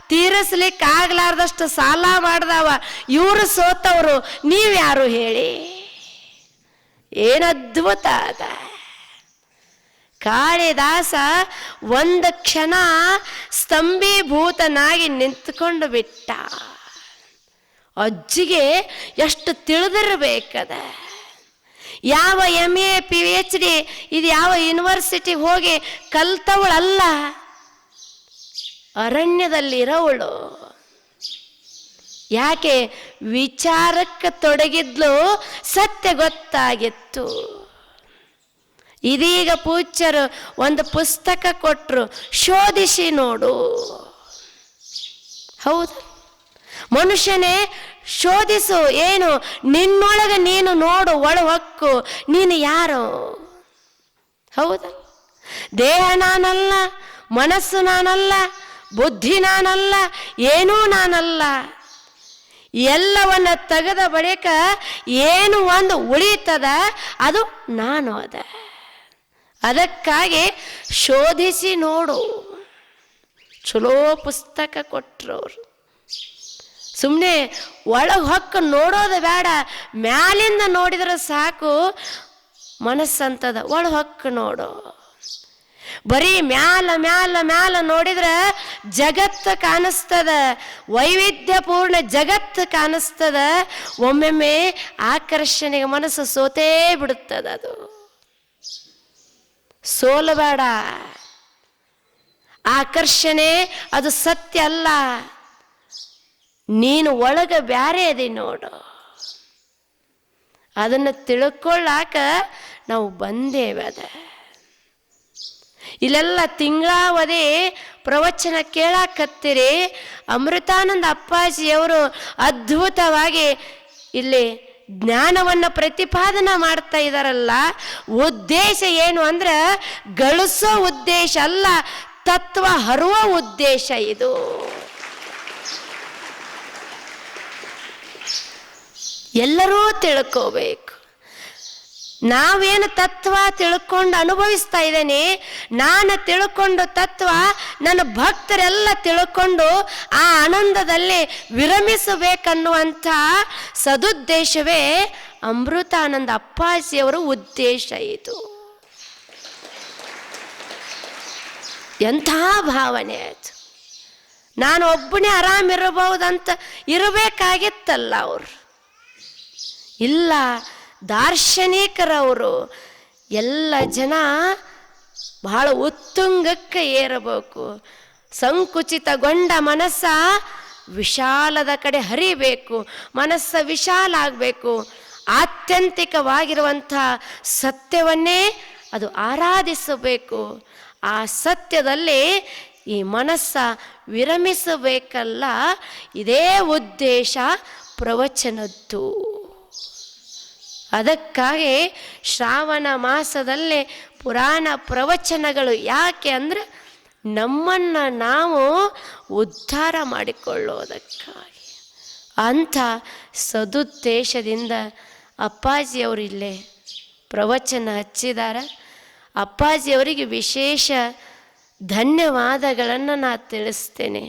ತೀರಿಸ್ಲಿಕ್ಕೆ ಆಗ್ಲಾರ್ದಷ್ಟು ಸಾಲ ಮಾಡ್ದಾವ. ಇವರು ಸೋತವ್ರು. ನೀವ್ಯಾರು ಹೇಳಿ? ಏನು ಅದ್ಭುತ ಅದ! ಕಾಳಿದಾಸ ಒಂದು ಕ್ಷಣ ಸ್ತಂಭೀಭೂತನಾಗಿ ನಿಂತ್ಕೊಂಡು ಬಿಟ್ಟ. ಅಜ್ಜಿಗೆ ಎಷ್ಟು ತಿಳಿದಿರ್ಬೇಕದ. ಯಾವ MA PhD ಇದು ಯಾವ ಯೂನಿವರ್ಸಿಟಿಗೆ ಹೋಗಿ ಕಲ್ತವಳಲ್ಲ, ಅರಣ್ಯದಲ್ಲಿರೋವಳು. ಯಾಕೆ? ವಿಚಾರಕ್ಕೆ ತೊಡಗಿದ್ಲು, ಸತ್ಯ ಗೊತ್ತಾಗಿತ್ತು. ಇದೀಗ ಪೂಜ್ಯರು ಒಂದು ಪುಸ್ತಕ ಕೊಟ್ಟರು, ಶೋಧಿಸಿ ನೋಡು. ಹೌದು, ಮನುಷ್ಯನೇ ಶೋಧಿಸು. ಏನು? ನಿನ್ನೊಳಗೆ ನೀನು ನೋಡು, ಒಳ ಹೊಕ್ಕು. ನೀನು ಯಾರು? ಹೌದಾ? ದೇಹ ನಾನಲ್ಲ, ಮನಸ್ಸು ನಾನಲ್ಲ, ಬುದ್ಧಿ ನಾನಲ್ಲ, ಏನೂ ನಾನಲ್ಲ. ಎಲ್ಲವನ್ನ ತೆಗೆದ ಬಳಿಕ ಏನು ಒಂದು ಉಳಿತದ, ಅದು ನಾನು ಅದ. ಅದಕ್ಕಾಗಿ ಶೋಧಿಸಿ ನೋಡು. ಚಲೋ ಪುಸ್ತಕ ಕೊಟ್ಟರು. ಸುಮ್ಮನೆ ಒಳಗೆ ಹೊಕ್ಕ ನೋಡೋದು ಬೇಡ, ಮ್ಯಾಲಿಂದ ನೋಡಿದ್ರೆ ಸಾಕು. ಮನಸ್ಸಂತದ, ಒಳ ಹೊಕ್ಕ ನೋಡು. ಬರೀ ಮ್ಯಾಲ ನೋಡಿದ್ರೆ ಜಗತ್ತು ಕಾಣಿಸ್ತದ, ವೈವಿಧ್ಯಪೂರ್ಣ ಜಗತ್ತು ಕಾಣಿಸ್ತದ. ಒಮ್ಮೊಮ್ಮೆ ಆಕರ್ಷಣೆಗೆ ಮನಸ್ಸು ಸೋತೇ ಬಿಡುತ್ತದೆ. ಅದು ಸೋಲಬೇಡ. ಆಕರ್ಷಣೆ ಅದು ಸತ್ಯ ಅಲ್ಲ. ನೀನು ಒಳಗೆ ಬ್ಯಾರೆ ಅದಿ ನೋಡು. ಅದನ್ನು ತಿಳ್ಕೊಳ್ಳಾಕ ನಾವು ಬಂದೇವದ. ಇಲ್ಲೆಲ್ಲ ತಿಂಗಳಾವಧಿ ಪ್ರವಚನ ಕೇಳಾಕತ್ತೀರಿ. ಅಮೃತಾನಂದ ಅಪ್ಪಾಜಿಯವರು ಅದ್ಭುತವಾಗಿ ಇಲ್ಲಿ ಜ್ಞಾನವನ್ನು ಪ್ರತಿಪಾದನೆ ಮಾಡ್ತಾ ಇದ್ದಾರಲ್ಲ. ಉದ್ದೇಶ ಏನು ಅಂದ್ರೆ ಗಳಿಸೋ ಉದ್ದೇಶ ಅಲ್ಲ, ತತ್ವ ಹರುವ ಉದ್ದೇಶ ಇದು. ಎಲ್ಲರೂ ತಿಳ್ಕೋಬೇಕು. ನಾವೇನು ತತ್ವ ತಿಳ್ಕೊಂಡು ಅನುಭವಿಸ್ತಾ ಇದ್ದೇನೆ, ನಾನು ತಿಳ್ಕೊಂಡು ತತ್ವ ನನ್ನ ಭಕ್ತರೆಲ್ಲ ತಿಳ್ಕೊಂಡು ಆ ಆನಂದದಲ್ಲಿ ವಿರಮಿಸಬೇಕನ್ನುವಂಥ ಸದುದ್ದೇಶವೇ ಅಮೃತಾನಂದ ಅಪ್ಪಾಜಿಯವರ ಉದ್ದೇಶ ಇದು. ಎಂಥ ಭಾವನೆ ಅದು! ನಾನು ಒಬ್ಬನೇ ಆರಾಮಿರಬಹುದಂತ ಇರಬೇಕಾಗಿತ್ತಲ್ಲ ಅವರು. ಇಲ್ಲ, ದಾರ್ಶನಿಕರವರು. ಎಲ್ಲ ಜನ ಬಹಳ ಉತ್ತುಂಗಕ್ಕೆ ಏರಬೇಕು. ಸಂಕುಚಿತಗೊಂಡ ಮನಸ್ಸ ವಿಶಾಲದ ಕಡೆ ಹರಿಬೇಕು. ಮನಸ್ಸ ವಿಶಾಲ ಆಗಬೇಕು. ಆತ್ಯಂತಿಕವಾಗಿರುವಂಥ ಸತ್ಯವನ್ನೇ ಅದು ಆರಾಧಿಸಬೇಕು. ಆ ಸತ್ಯದಲ್ಲಿ ಈ ಮನಸ್ಸ ವಿರಮಿಸಬೇಕಲ್ಲ. ಇದೇ ಉದ್ದೇಶ ಪ್ರವಚನದ್ದು. ಅದಕ್ಕಾಗಿ ಶ್ರಾವಣ ಮಾಸದಲ್ಲೇ ಪುರಾಣ ಪ್ರವಚನಗಳು. ಯಾಕೆ ಅಂದರೆ ನಮ್ಮನ್ನು ನಾವು ಉದ್ಧಾರ ಮಾಡಿಕೊಳ್ಳೋದಕ್ಕಾಗಿ. ಅಂಥ ಸದುದ್ದೇಶದಿಂದ ಅಪ್ಪಾಜಿಯವರು ಇಲ್ಲೇ ಪ್ರವಚನ ಹಚ್ಚಿದ್ದಾರೆ. ಅಪ್ಪಾಜಿಯವರಿಗೆ ವಿಶೇಷ ಧನ್ಯವಾದಗಳನ್ನು ನಾನು ತಿಳಿಸ್ತೇನೆ.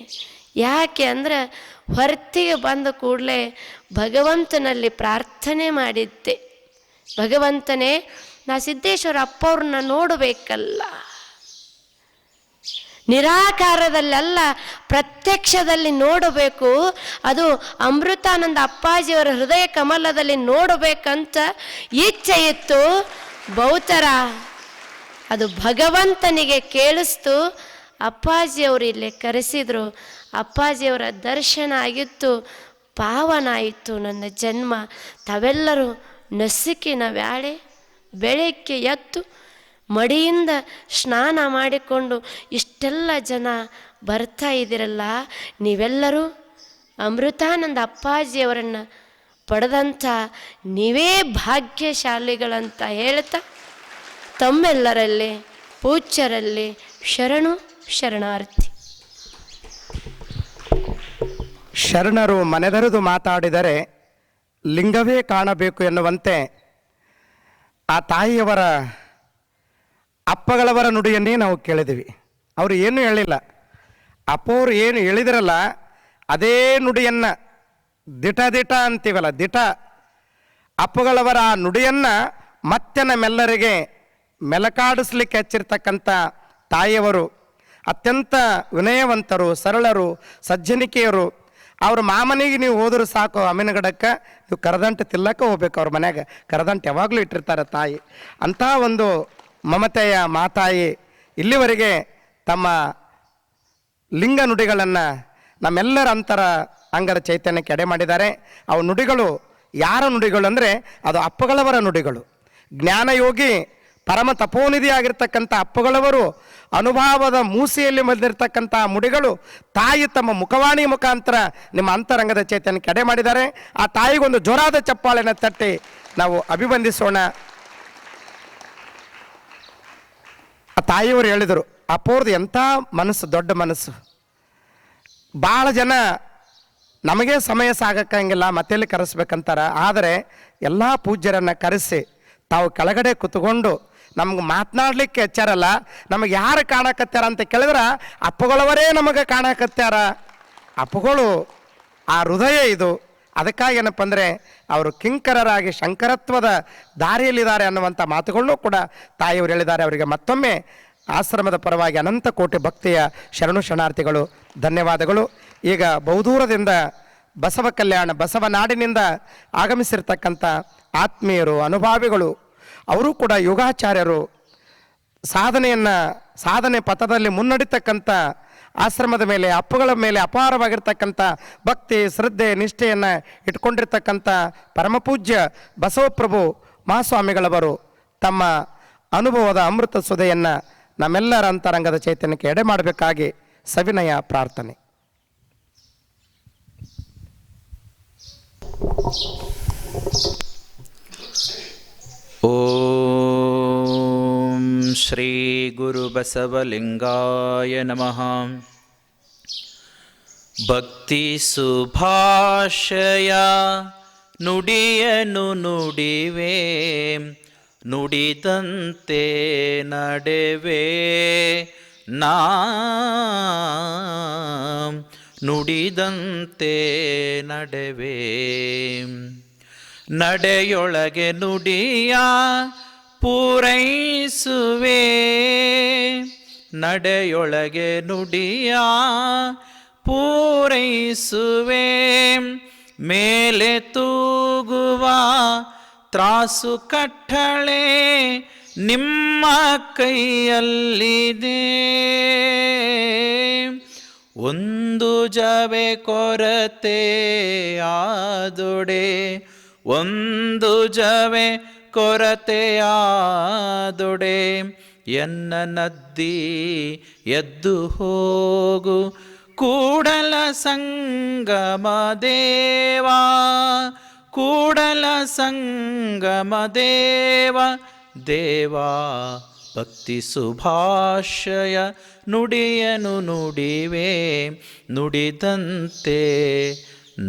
ಯಾಕೆ ಅಂದ್ರೆ ಹೊರತಿಗೆ ಬಂದ ಕೂಡಲೇ ಭಗವಂತನಲ್ಲಿ ಪ್ರಾರ್ಥನೆ ಮಾಡಿದ್ದೆ, ಭಗವಂತನೇ ನಾ ಸಿದ್ದೇಶ್ವರ ಅಪ್ಪವ್ರನ್ನ ನೋಡಬೇಕಲ್ಲ, ನಿರಾಕಾರದಲ್ಲೆಲ್ಲ ಪ್ರತ್ಯಕ್ಷದಲ್ಲಿ ನೋಡಬೇಕು, ಅದು ಅಮೃತಾನಂದ ಅಪ್ಪಾಜಿಯವರ ಹೃದಯ ಕಮಲದಲ್ಲಿ ನೋಡಬೇಕಂತ ಇಚ್ಛೆ ಇತ್ತು. ಬಹುತರ ಅದು ಭಗವಂತನಿಗೆ ಕೇಳಿಸ್ತು. ಅಪ್ಪಾಜಿಯವರು ಇಲ್ಲಿ ಕರೆಸಿದರು. ಅಪ್ಪಾಜಿಯವರ ದರ್ಶನ ಆಗಿತ್ತು, ಪಾವನ ಆಯಿತು ನನ್ನ ಜನ್ಮ. ತಾವೆಲ್ಲರೂ ನಸಿಕಿನ ವ್ಯಾಳೆ ಬೆಳಗ್ಗೆ ಎದ್ದು ಮಡಿಯಿಂದ ಸ್ನಾನ ಮಾಡಿಕೊಂಡು ಇಷ್ಟೆಲ್ಲ ಜನ ಬರ್ತಾ ಇದ್ದೀರಲ್ಲ, ನೀವೆಲ್ಲರೂ ಅಮೃತಾನಂದ ಅಪ್ಪಾಜಿಯವರನ್ನು ಪಡೆದಂಥ ನೀವೇ ಭಾಗ್ಯಶಾಲಿಗಳಂತ ಹೇಳ್ತಾ ತಮ್ಮೆಲ್ಲರಲ್ಲಿ ಪೂಜ್ಯರಲ್ಲಿ ಶರಣು ಶರಣಾರ್ಥಿ. ಶರಣರು ಮನೆದರೆದು ಮಾತಾಡಿದರೆ ಲಿಂಗವೇ ಕಾಣಬೇಕು ಎನ್ನುವಂತೆ ಆ ತಾಯಿಯವರ ಅಪ್ಪಗಳವರ ನುಡಿಯನ್ನೇ ನಾವು ಕೇಳಿದ್ವಿ. ಅವರು ಏನೂ ಹೇಳಿಲ್ಲ. ಅಪ್ಪವರು ಏನು ಹೇಳಿದ್ರಲ್ಲ ಅದೇ ನುಡಿಯನ್ನು ದಿಟ ಅಂತೀವಲ್ಲ, ದಿಟ ಅಪ್ಪಗಳವರ ಆ ನುಡಿಯನ್ನು ಮತ್ತೆ ನಮ್ಮೆಲ್ಲರಿಗೆ ಮೆಲಕಾಡಿಸ್ಲಿಕ್ಕೆ ಹಚ್ಚಿರ್ತಕ್ಕಂಥ ತಾಯಿಯವರು ಅತ್ಯಂತ ವಿನಯವಂತರು, ಸರಳರು, ಸಜ್ಜನಿಕೆಯರು. ಅವ್ರ ಮಾಮನಿಗೆ ನೀವು ಹೋದರೂ ಸಾಕು, ಅಮ್ಮಿನಗಡಕ್ಕೆ ನೀವು ಕರದಂಟು ತಿಲ್ಲಕ್ಕೆ ಹೋಗ್ಬೇಕು. ಅವ್ರ ಮನ್ಯಾಗ ಕರದಂಟು ಯಾವಾಗಲೂ ಇಟ್ಟಿರ್ತಾರೆ ತಾಯಿ. ಅಂಥ ಒಂದು ಮಮತೆಯ ಮಾತಾಯಿ ಇಲ್ಲಿವರೆಗೆ ತಮ್ಮ ಲಿಂಗ ನುಡಿಗಳನ್ನು ನಮ್ಮೆಲ್ಲರ ಅಂತರ ಅಂಗರ ಚೈತನ್ಯಕ್ಕೆ ಎಡೆ ಮಾಡಿದ್ದಾರೆ. ಅವು ನುಡಿಗಳು ಯಾರ ನುಡಿಗಳು ಅಂದರೆ ಅದು ಅಪ್ಪಗಳವರ ನುಡಿಗಳು. ಜ್ಞಾನಯೋಗಿ ಪರಮ ತಪೋನಿಧಿಯಾಗಿರ್ತಕ್ಕಂಥ ಅಪ್ಪಗಳವರು ಅನುಭವದ ಮೂಸೆಯಲ್ಲಿ ಬಂದಿರತಕ್ಕಂಥ ಮುಡಿಗಳು ತಾಯಿ ತಮ್ಮ ಮುಖವಾಣಿ ಮುಖಾಂತರ ನಿಮ್ಮ ಅಂತರಂಗದ ಚೈತನ್ಯಕ್ಕೆ ಎಡೆ ಮಾಡಿದ್ದಾರೆ. ಆ ತಾಯಿಗೊಂದು ಜೋರಾದ ಚಪ್ಪಾಳೆನ ತಟ್ಟಿ ನಾವು ಅಭಿವಂದಿಸೋಣ. ಆ ತಾಯಿಯವರು ಹೇಳಿದರು, ಅಪ್ಪವ್ರದ್ದು ಎಂಥ ಮನಸ್ಸು, ದೊಡ್ಡ ಮನಸ್ಸು. ಭಾಳ ಜನ ನಮಗೆ ಸಮಯ ಸಾಗಕ್ಕಂಗಿಲ್ಲ, ಮತ್ತೆಲ್ಲಿ ಕರೆಸ್ಬೇಕಂತಾರ. ಆದರೆ ಎಲ್ಲ ಪೂಜ್ಯರನ್ನು ಕರೆಸಿ ತಾವು ಕೆಳಗಡೆ ಕುತ್ಕೊಂಡು ನಮ್ಗೆ ಮಾತನಾಡ್ಲಿಕ್ಕೆ ಹಚ್ಚಾರಲ್ಲ. ನಮಗೆ ಯಾರು ಕಾಣಕತ್ಯಾರ ಅಂತ ಕೇಳಿದ್ರೆ ಅಪ್ಪಗಳವರೇ ನಮಗೆ ಕಾಣಕತ್ಯಾರ. ಅಪ್ಪಗಳು ಆ ಹೃದಯ ಇದು. ಅದಕ್ಕಾಗಿ ಏನಪ್ಪ ಅಂದರೆ ಅವರು ಕಿಂಕರರಾಗಿ ಶಂಕರತ್ವದ ದಾರಿಯಲ್ಲಿದ್ದಾರೆ ಅನ್ನುವಂಥ ಮಾತುಗಳನ್ನು ಕೂಡ ತಾಯಿಯವರು ಹೇಳಿದ್ದಾರೆ. ಅವರಿಗೆ ಮತ್ತೊಮ್ಮೆ ಆಶ್ರಮದ ಪರವಾಗಿ ಅನಂತ ಕೋಟಿ ಭಕ್ತಿಯ ಶರಣು ಶರಣಾರ್ಥಿಗಳು, ಧನ್ಯವಾದಗಳು. ಈಗ ಬಹುದೂರದಿಂದ ಬಸವ ಕಲ್ಯಾಣ ಬಸವನಾಡಿನಿಂದ ಆಗಮಿಸಿರ್ತಕ್ಕಂಥ ಆತ್ಮೀಯರು, ಅನುಭಾವಿಗಳು, ಅವರು ಕೂಡ ಯೋಗಾಚಾರ್ಯರು, ಸಾಧನೆ ಪಥದಲ್ಲಿ ಮುನ್ನಡಿತಕ್ಕಂಥ ಆಶ್ರಮದ ಮೇಲೆ ಅಪ್ಪಗಳ ಮೇಲೆ ಅಪಾರವಾಗಿರ್ತಕ್ಕಂಥ ಭಕ್ತಿ ಶ್ರದ್ಧೆ ನಿಷ್ಠೆಯನ್ನು ಇಟ್ಕೊಂಡಿರ್ತಕ್ಕಂಥ ಪರಮಪೂಜ್ಯ ಬಸವಪ್ರಭು ಮಹಾಸ್ವಾಮಿಗಳವರು ತಮ್ಮ ಅನುಭವದ ಅಮೃತ ಸುಧೆಯನ್ನು ನಮ್ಮೆಲ್ಲರ ಅಂತರಂಗದ ಚೈತನ್ಯಕ್ಕೆ ಎಡೆ ಮಾಡಬೇಕಾಗಿ ಸವಿನಯ ಪ್ರಾರ್ಥನೆ. ಓಂ ಶ್ರೀ ಗುರು ಬಸವಲಿಂಗಾಯ ನಮಃ. ಭಕ್ತಿ ಸುಭಾಷಯ ನುಡಿಯನು ನುಡಿವೆ, ನುಡಿದಂತೆ ನಡೆವೆ ನಾ, ನುಡಿದಂತೆ ನಡೆವೆ. ನಡೆಯೊಳಗೆ ನುಡಿಯ ಪೂರೈಸುವೆ, ನಡೆಯೊಳಗೆ ನುಡಿಯ ಪೂರೈಸುವೆ. ಮೇಲೆ ತೂಗುವ ತ್ರಾಸು ಕಟ್ಟಳೆ ನಿಮ್ಮ ಕೈಯಲ್ಲಿದೆ. ಒಂದು ಜವೆ ಕೊರತೆ ಆದೊಡೆ, ಒಂದು ಜವೆ ಕೊರತೆಯಾದೊಡೆ. ಎನ್ನ ನದ್ದಿ ಎದ್ದು ಹೋಗು ಕೂಡಲ ಸಂಗಮ ದೇವಾ, ಕೂಡಲ ಸಂಗಮ ದೇವ ದೇವಾ. ಭಕ್ತಿ ಸುಭಾಷಯ ನುಡಿಯನು ನುಡಿವೆ, ನುಡಿದಂತೆ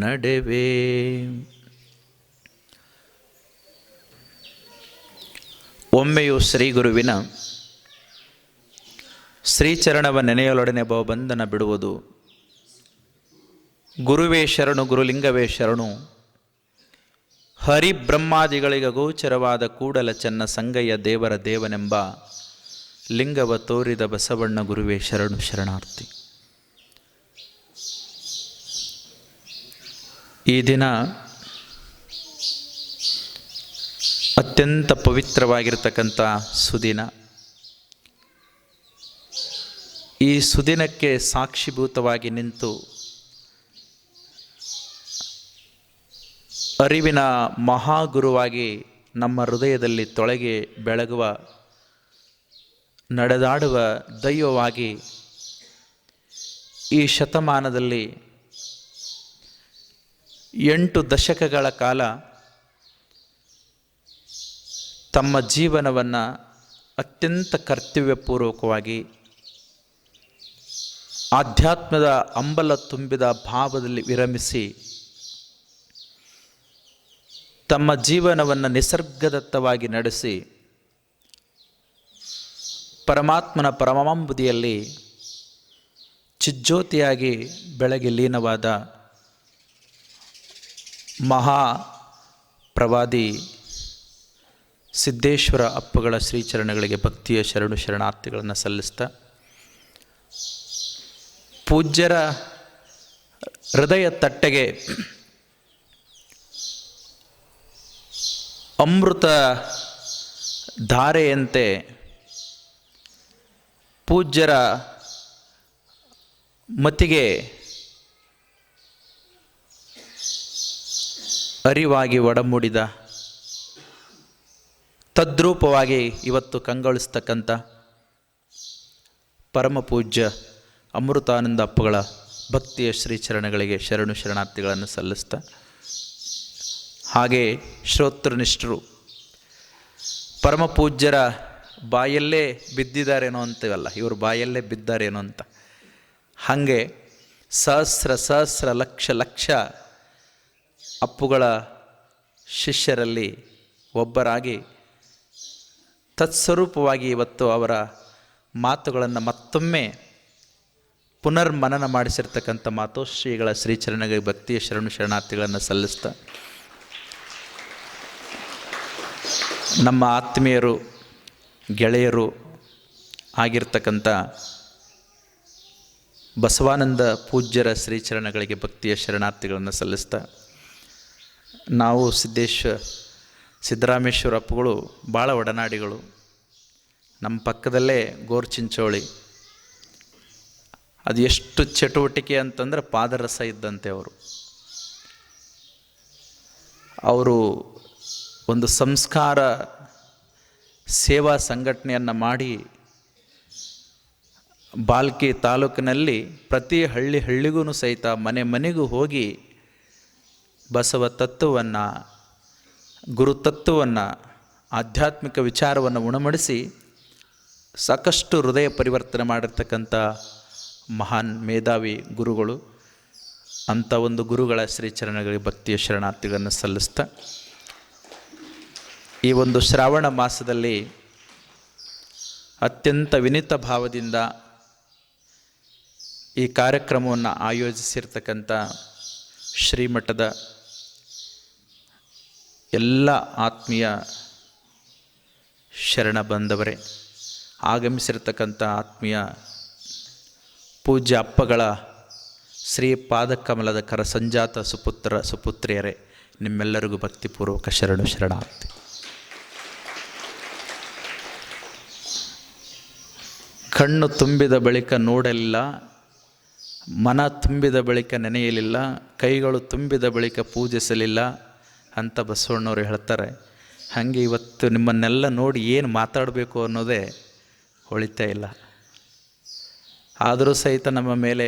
ನಡೆವೆ. ಒಮ್ಮೆಯೂ ಶ್ರೀ ಗುರುವಿನ ಶ್ರೀಚರಣವ ನೆನೆಯಲೊಡನೆ ಬಹುಬಂಧನ ಬಿಡುವುದು. ಗುರುವೇ ಶರಣು, ಗುರುಲಿಂಗವೇ ಶರಣು, ಹರಿಬ್ರಹ್ಮಾದಿಗಳಿಗೆ ಗೋಚರವಾದ ಕೂಡಲ ಚೆನ್ನ ಸಂಗಯ್ಯ ದೇವರ ದೇವನೆಂಬ ಲಿಂಗವ ತೋರಿದ ಬಸವಣ್ಣ ಗುರುವೇ ಶರಣು ಶರಣಾರ್ಥಿ. ಈ ದಿನ ಅತ್ಯಂತ ಪವಿತ್ರವಾಗಿರ್ತಕ್ಕಂಥ ಸುದಿನ. ಈ ಸುದಿನಕ್ಕೆ ಸಾಕ್ಷಿಭೂತವಾಗಿ ನಿಂತು ಅರಿವಿನ ಮಹಾಗುರುವಾಗಿ ನಮ್ಮ ಹೃದಯದಲ್ಲಿ ತೊಳಗಿ ಬೆಳಗುವ, ನಡೆದಾಡುವ ದೈವವಾಗಿ ಈ ಶತಮಾನದಲ್ಲಿ 8 ದಶಕಗಳ ಕಾಲ ತಮ್ಮ ಜೀವನವನ್ನು ಅತ್ಯಂತ ಕರ್ತವ್ಯಪೂರ್ವಕವಾಗಿ ಆಧ್ಯಾತ್ಮದ ಅಂಬಲ ತುಂಬಿದ ಭಾವದಲ್ಲಿ ವಿರಮಿಸಿ ತಮ್ಮ ಜೀವನವನ್ನು ನಿಸರ್ಗದತ್ತವಾಗಿ ನಡೆಸಿ ಪರಮಾತ್ಮನ ಪರಮಾಂಬುದಿಯಲ್ಲಿ ಚಿಜ್ಯೋತಿಯಾಗಿ ಬೆಳಗಿ ಲೀನವಾದ ಮಹಾ ಪ್ರವಾದಿ ಸಿದ್ದೇಶ್ವರ ಅಪ್ಪಗಳ ಶ್ರೀಚರಣಗಳಿಗೆ ಭಕ್ತಿಯ ಶರಣು ಶರಣಾರ್ಥಿಗಳನ್ನು ಸಲ್ಲಿಸ್ತಾ, ಪೂಜ್ಯರ ಹೃದಯ ತಟ್ಟೆಗೆ ಅಮೃತ ಧಾರೆಯಂತೆ ಪೂಜ್ಯರ ಮತಿಗೆ ಅರಿವಾಗಿ ಒಡಮೂಡಿದ ತದ್ರೂಪವಾಗಿ ಇವತ್ತು ಕಂಗೊಳಿಸ್ತಕ್ಕಂಥ ಪರಮಪೂಜ್ಯ ಅಮೃತಾನಂದ ಅಪ್ಪಗಳ ಭಕ್ತಿಯ ಶ್ರೀಚರಣಗಳಿಗೆ ಶರಣು ಶರಣಾರ್ಥಿಗಳನ್ನು ಸಲ್ಲಿಸ್ತಾ, ಹಾಗೆ ಶ್ರೋತೃನಿಷ್ಠರು ಪರಮಪೂಜ್ಯರ ಬಾಯಲ್ಲೇ ಬಿದ್ದಿದ್ದಾರೇನೋ ಅಂತೀವಲ್ಲ, ಇವರು ಬಾಯಲ್ಲೇ ಬಿದ್ದಾರೇನೋ ಅಂತ, ಹಾಗೆ ಸಹಸ್ರ ಸಹಸ್ರ ಲಕ್ಷ ಲಕ್ಷ ಅಪ್ಪುಗಳ ಶಿಷ್ಯರಲ್ಲಿ ಒಬ್ಬರಾಗಿ ತತ್ಸ್ವರೂಪವಾಗಿ ಇವತ್ತು ಅವರ ಮಾತುಗಳನ್ನು ಮತ್ತೊಮ್ಮೆ ಪುನರ್ಮನನ ಮಾಡಿಸಿರ್ತಕ್ಕಂಥ ಮಾತೋಶ್ರೀಗಳ ಶ್ರೀಚರಣಗಳಿಗೆ ಭಕ್ತಿಯ ಶರಣು ಶರಣಾರ್ಥಿಗಳನ್ನು ಸಲ್ಲಿಸ್ತಾ, ನಮ್ಮ ಆತ್ಮೀಯರು ಗೆಳೆಯರು ಆಗಿರ್ತಕ್ಕಂಥ ಬಸವಾನಂದ ಪೂಜ್ಯರ ಶ್ರೀಚರಣಗಳಿಗೆ ಭಕ್ತಿಯ ಶರಣಾರ್ಥಿಗಳನ್ನು ಸಲ್ಲಿಸ್ತಾ, ನಾವು ಸಿದ್ದರಾಮೇಶ್ವರ ಅಪ್ಪಗಳು ಭಾಳ ಒಡನಾಡಿಗಳು. ನಮ್ಮ ಪಕ್ಕದಲ್ಲೇ ಗೋರ್ಚಿಂಚೋಳಿ, ಅದು ಎಷ್ಟು ಚಟುವಟಿಕೆ ಅಂತಂದರೆ ಪಾದರಸ ಇದ್ದಂತೆ. ಅವರು ಒಂದು ಸಂಸ್ಕಾರ ಸೇವಾ ಸಂಘಟನೆಯನ್ನು ಮಾಡಿ ಬಾಲ್ಕಿ ತಾಲೂಕಿನಲ್ಲಿ ಪ್ರತಿ ಹಳ್ಳಿಗೂ ಸಹಿತ ಮನೆ ಮನೆಗೂ ಹೋಗಿ ಬಸವ ತತ್ವವನ್ನು, ಗುರುತತ್ವವನ್ನು, ಆಧ್ಯಾತ್ಮಿಕ ವಿಚಾರವನ್ನು ಉಣಮಡಿಸಿ ಸಾಕಷ್ಟು ಹೃದಯ ಪರಿವರ್ತನೆ ಮಾಡಿರ್ತಕ್ಕಂಥ ಮಹಾನ್ ಮೇಧಾವಿ ಗುರುಗಳು. ಅಂಥ ಒಂದು ಗುರುಗಳ ಶ್ರೀಚರಣಗಳಿಗೆ ಭಕ್ತಿಯ ಶರಣಾರ್ಥಿಗಳನ್ನು ಸಲ್ಲಿಸ್ತಾ, ಈ ಒಂದು ಶ್ರಾವಣ ಮಾಸದಲ್ಲಿ ಅತ್ಯಂತ ವಿನೀತ ಭಾವದಿಂದ ಈ ಕಾರ್ಯಕ್ರಮವನ್ನು ಆಯೋಜಿಸಿರ್ತಕ್ಕಂಥ ಶ್ರೀಮಠದ ಎಲ್ಲ ಆತ್ಮೀಯ ಶರಣ ಬಂದವರೇ, ಆಗಮಿಸಿರ್ತಕ್ಕಂಥ ಆತ್ಮೀಯ ಪೂಜ್ಯ ಅಪ್ಪಗಳ ಶ್ರೀ ಪಾದಕಮಲದ ಕರ ಸಂಜಾತ ಸುಪುತ್ರಿಯರೇ, ನಿಮ್ಮೆಲ್ಲರಿಗೂ ಭಕ್ತಿಪೂರ್ವಕ ಶರಣು ಶರಣಾರ್ಥಿ. ಕಣ್ಣು ತುಂಬಿದ ಬಳಿಕ ನೋಡಲಿಲ್ಲ, ಮನ ತುಂಬಿದ ಬಳಿಕ ನೆನೆಯಲಿಲ್ಲ, ಕೈಗಳು ತುಂಬಿದ ಬಳಿಕ ಪೂಜಿಸಲಿಲ್ಲ ಅಂತ ಬಸವಣ್ಣವರು ಹೇಳ್ತಾರೆ. ಹಾಗೆ ಇವತ್ತು ನಿಮ್ಮನ್ನೆಲ್ಲ ನೋಡಿ ಏನು ಮಾತಾಡಬೇಕು ಅನ್ನೋದೇ ಹೊಳಿತಾ ಇಲ್ಲ. ಆದರೂ ಸಹಿತ ನಮ್ಮ ಮೇಲೆ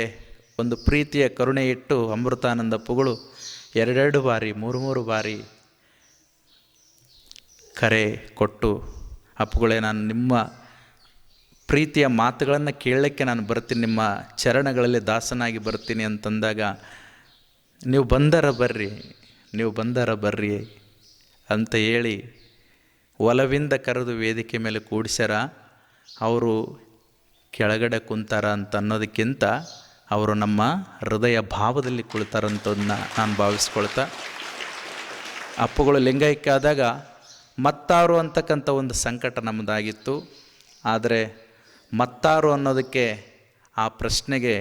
ಒಂದು ಪ್ರೀತಿಯ ಕರುಣೆ ಇಟ್ಟು ಅಮೃತಾನಂದ ಅಪ್ಪುಗಳು 2 ಬಾರಿ 3 ಬಾರಿ ಕರೆ ಕೊಟ್ಟು, ಅಪ್ಪುಗಳೇ ನಾನು ನಿಮ್ಮ ಪ್ರೀತಿಯ ಮಾತುಗಳನ್ನು ಕೇಳಲಿಕ್ಕೆ ನಾನು ಬರ್ತೀನಿ, ನಿಮ್ಮ ಚರಣಗಳಲ್ಲಿ ದಾಸನಾಗಿ ಬರ್ತೀನಿ ಅಂತಂದಾಗ, ನೀವು ಬಂದರ ಬರ್ರಿ ಅಂತ ಹೇಳಿ ಒಲವಿಂದ ಕರೆದು ವೇದಿಕೆ ಮೇಲೆ ಕೂಡಿಸ್ಯಾರ, ಅವರು ಕೆಳಗಡೆ ಕುಂತಾರ ಅಂತ ಅನ್ನೋದಕ್ಕಿಂತ ಅವರು ನಮ್ಮ ಹೃದಯ ಭಾವದಲ್ಲಿ ಕುಳಿತಾರಂತದನ್ನ ನಾನು ಭಾವಿಸ್ಕೊಳ್ತಾ, ಅಪ್ಪುಗಳು ಲಿಂಗೈಕ್ಯ ಆದಾಗ ಮತ್ತಾರು ಅಂತಕ್ಕಂಥ ಒಂದು ಸಂಕಟ ನಮ್ಮದಾಗಿತ್ತು. ಆದರೆ ಮತ್ತಾರು ಅನ್ನೋದಕ್ಕೆ ಆ ಪ್ರಶ್ನೆಗೆ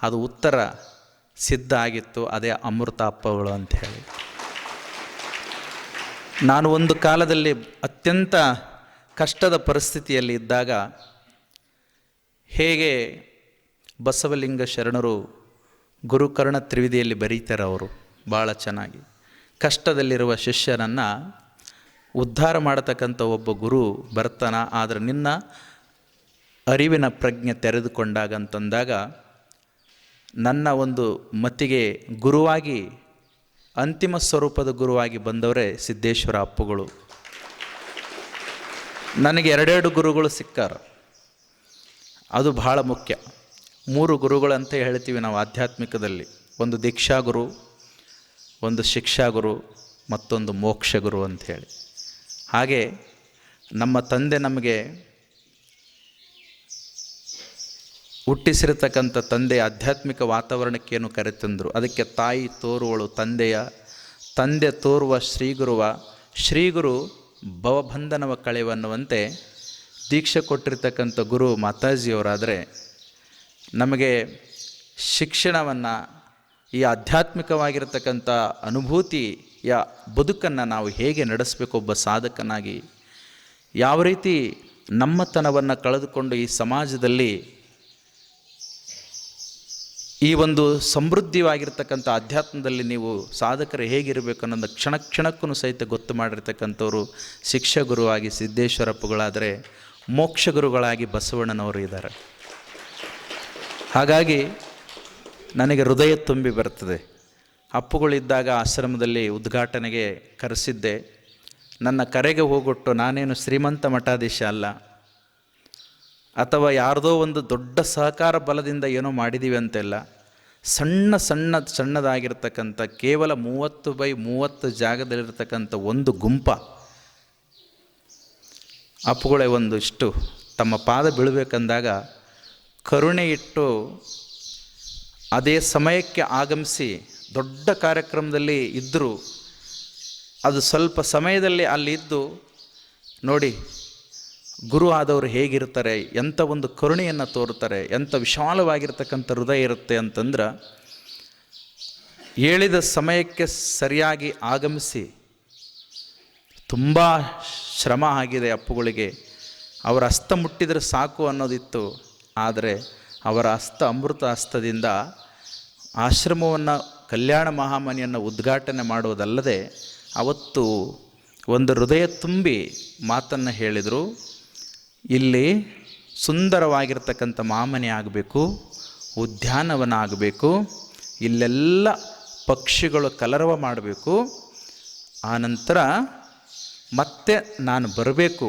ಅದು ಉತ್ತರ ಸಿದ್ಧ ಆಗಿತ್ತು, ಅದೇ ಅಮೃತ ಅಪ್ಪಗಳು ಅಂಥೇಳಿ. ನಾನು ಒಂದು ಕಾಲದಲ್ಲಿ ಅತ್ಯಂತ ಕಷ್ಟದ ಪರಿಸ್ಥಿತಿಯಲ್ಲಿ ಇದ್ದಾಗ ಹೇಗೆ ಬಸವಲಿಂಗ ಶರಣರು ಗುರುಕರ್ಣ ತ್ರಿವಿಧಿಯಲ್ಲಿ ಬರೀತಾರೆ, ಅವರು ಭಾಳ ಚೆನ್ನಾಗಿ ಕಷ್ಟದಲ್ಲಿರುವ ಶಿಷ್ಯನನ್ನು ಉದ್ಧಾರ ಮಾಡತಕ್ಕಂಥ ಒಬ್ಬ ಗುರು ಬರ್ತಾನ, ಆದರೆ ನಿನ್ನ ಅರಿವಿನ ಪ್ರಜ್ಞೆ ತೆರೆದುಕೊಂಡಾಗ ಅಂತಂದಾಗ ನನ್ನ ಒಂದು ಮತಿಗೆ ಗುರುವಾಗಿ, ಅಂತಿಮ ಸ್ವರೂಪದ ಗುರುವಾಗಿ ಬಂದವರೇ ಸಿದ್ದೇಶ್ವರ ಅಪ್ಪುಗಳು. ನನಗೆ ಎರಡೆರಡು ಗುರುಗಳು ಸಿಕ್ಕಾರ, ಅದು ಬಹಳ ಮುಖ್ಯ. 3 ಗುರುಗಳಂತ ಹೇಳ್ತೀವಿ ನಾವು ಆಧ್ಯಾತ್ಮಿಕದಲ್ಲಿ. ಒಂದು ದೀಕ್ಷಾಗುರು, ಒಂದು ಶಿಕ್ಷಾಗುರು, ಮತ್ತೊಂದು ಮೋಕ್ಷಗುರು ಅಂಥೇಳಿ. ಹಾಗೆ ನಮ್ಮ ತಂದೆ ನಮಗೆ ಹುಟ್ಟಿಸಿರತಕ್ಕಂಥ ತಂದೆ ಆಧ್ಯಾತ್ಮಿಕ ವಾತಾವರಣಕ್ಕೇನು ಕರೆತಂದರು, ಅದಕ್ಕೆ ತಾಯಿ ತೋರುವಳು ತಂದೆಯ, ತಂದೆ ತೋರುವ ಶ್ರೀಗುರುವ, ಶ್ರೀಗುರು ಭವಬಂಧನವ ಕಳೆವನ್ನುವಂತೆ ದೀಕ್ಷೆ ಕೊಟ್ಟಿರ್ತಕ್ಕಂಥ ಗುರು ಮಾತಾಜಿಯವರಾದರೆ ನಮಗೆ ಶಿಕ್ಷಣವನ್ನು, ಈ ಆಧ್ಯಾತ್ಮಿಕವಾಗಿರತಕ್ಕಂಥ ಅನುಭೂತಿಯ ಬದುಕನ್ನು ನಾವು ಹೇಗೆ ನಡೆಸಬೇಕು, ಒಬ್ಬ ಸಾಧಕನಾಗಿ ಯಾವ ರೀತಿ ನಮ್ಮತನವನ್ನು ಕಳೆದುಕೊಂಡು ಈ ಸಮಾಜದಲ್ಲಿ ಈ ಒಂದು ಸಮೃದ್ಧಿವಾಗಿರ್ತಕ್ಕಂಥ ಅಧ್ಯಾತ್ಮದಲ್ಲಿ ನೀವು ಸಾಧಕರು ಹೇಗಿರಬೇಕು ಅನ್ನೋದು ಕ್ಷಣ ಕ್ಷಣಕ್ಕೂ ಸಹಿತ ಗೊತ್ತು ಮಾಡಿರ್ತಕ್ಕಂಥವ್ರು ಶಿಕ್ಷಗುರುವಾಗಿ ಸಿದ್ದೇಶ್ವರಪ್ಪಗಳಾದರೆ, ಮೋಕ್ಷ ಗುರುಗಳಾಗಿ ಬಸವಣ್ಣನವರು ಇದ್ದಾರೆ. ಹಾಗಾಗಿ ನನಗೆ ಹೃದಯ ತುಂಬಿ ಬರ್ತದೆ. ಅಪ್ಪುಗಳಿದ್ದಾಗ ಆಶ್ರಮದಲ್ಲಿ ಉದ್ಘಾಟನೆಗೆ ಕರೆಸಿದ್ದೆ. ನನ್ನ ಕರೆಗೆ ಹೋಗೊಟ್ಟು ನಾನೇನು ಶ್ರೀಮಂತ ಮಠಾಧೀಶ ಅಲ್ಲ, ಅಥವಾ ಯಾರ್ದೋ ಒಂದು ದೊಡ್ಡ ಸಹಕಾರ ಬಲದಿಂದ ಏನೋ ಮಾಡಿದ್ದೀವಿ ಅಂತೆಲ್ಲ. ಸಣ್ಣದಾಗಿರ್ತಕ್ಕಂಥ ಕೇವಲ 30x30 ಜಾಗದಲ್ಲಿರ್ತಕ್ಕಂಥ ಒಂದು ಗುಂಪ ಅಪ್ಪುಗಳೇ ಒಂದಿಷ್ಟು ತಮ್ಮ ಪಾದ ಬೀಳಬೇಕಂದಾಗ ಕರುಣೆ ಇಟ್ಟು ಅದೇ ಸಮಯಕ್ಕೆ ಆಗಮಿಸಿ ದೊಡ್ಡ ಕಾರ್ಯಕ್ರಮದಲ್ಲಿ ಇದ್ದರು. ಅದು ಸ್ವಲ್ಪ ಸಮಯದಲ್ಲಿ ಅಲ್ಲಿದ್ದು ನೋಡಿ ಗುರು ಆದವರು ಹೇಗಿರ್ತಾರೆ, ಎಂಥ ಒಂದು ಕರುಣೆಯನ್ನು ತೋರುತ್ತಾರೆ, ಎಂಥ ವಿಶಾಲವಾಗಿರ್ತಕ್ಕಂಥ ಹೃದಯ ಇರುತ್ತೆ ಅಂತಂದ್ರೆ, ಹೇಳಿದ ಸಮಯಕ್ಕೆ ಸರಿಯಾಗಿ ಆಗಮಿಸಿ, ತುಂಬ ಶ್ರಮ ಆಗಿದೆ ಅಪ್ಪುಗಳಿಗೆ, ಅವರ ಹಸ್ತ ಮುಟ್ಟಿದರೆ ಸಾಕು ಅನ್ನೋದಿತ್ತು. ಆದರೆ ಅವರ ಹಸ್ತ ಅಮೃತ ಹಸ್ತದಿಂದ ಆಶ್ರಮವನ್ನು, ಕಲ್ಯಾಣ ಮಹಾಮನೆಯನ್ನು ಉದ್ಘಾಟನೆ ಮಾಡುವುದಲ್ಲದೆ ಅವತ್ತು ಒಂದು ಹೃದಯ ತುಂಬಿ ಮಾತನ್ನು ಹೇಳಿದರು. ಇಲ್ಲಿ ಸುಂದರವಾಗಿರ್ತಕ್ಕಂಥ ಮಾಮನೆ ಆಗಬೇಕು, ಉದ್ಯಾನವನ ಆಗಬೇಕು, ಇಲ್ಲೆಲ್ಲ ಪಕ್ಷಿಗಳು ಕಲರವ ಮಾಡಬೇಕು, ಆನಂತರ ಮತ್ತೆ ನಾನು ಬರಬೇಕು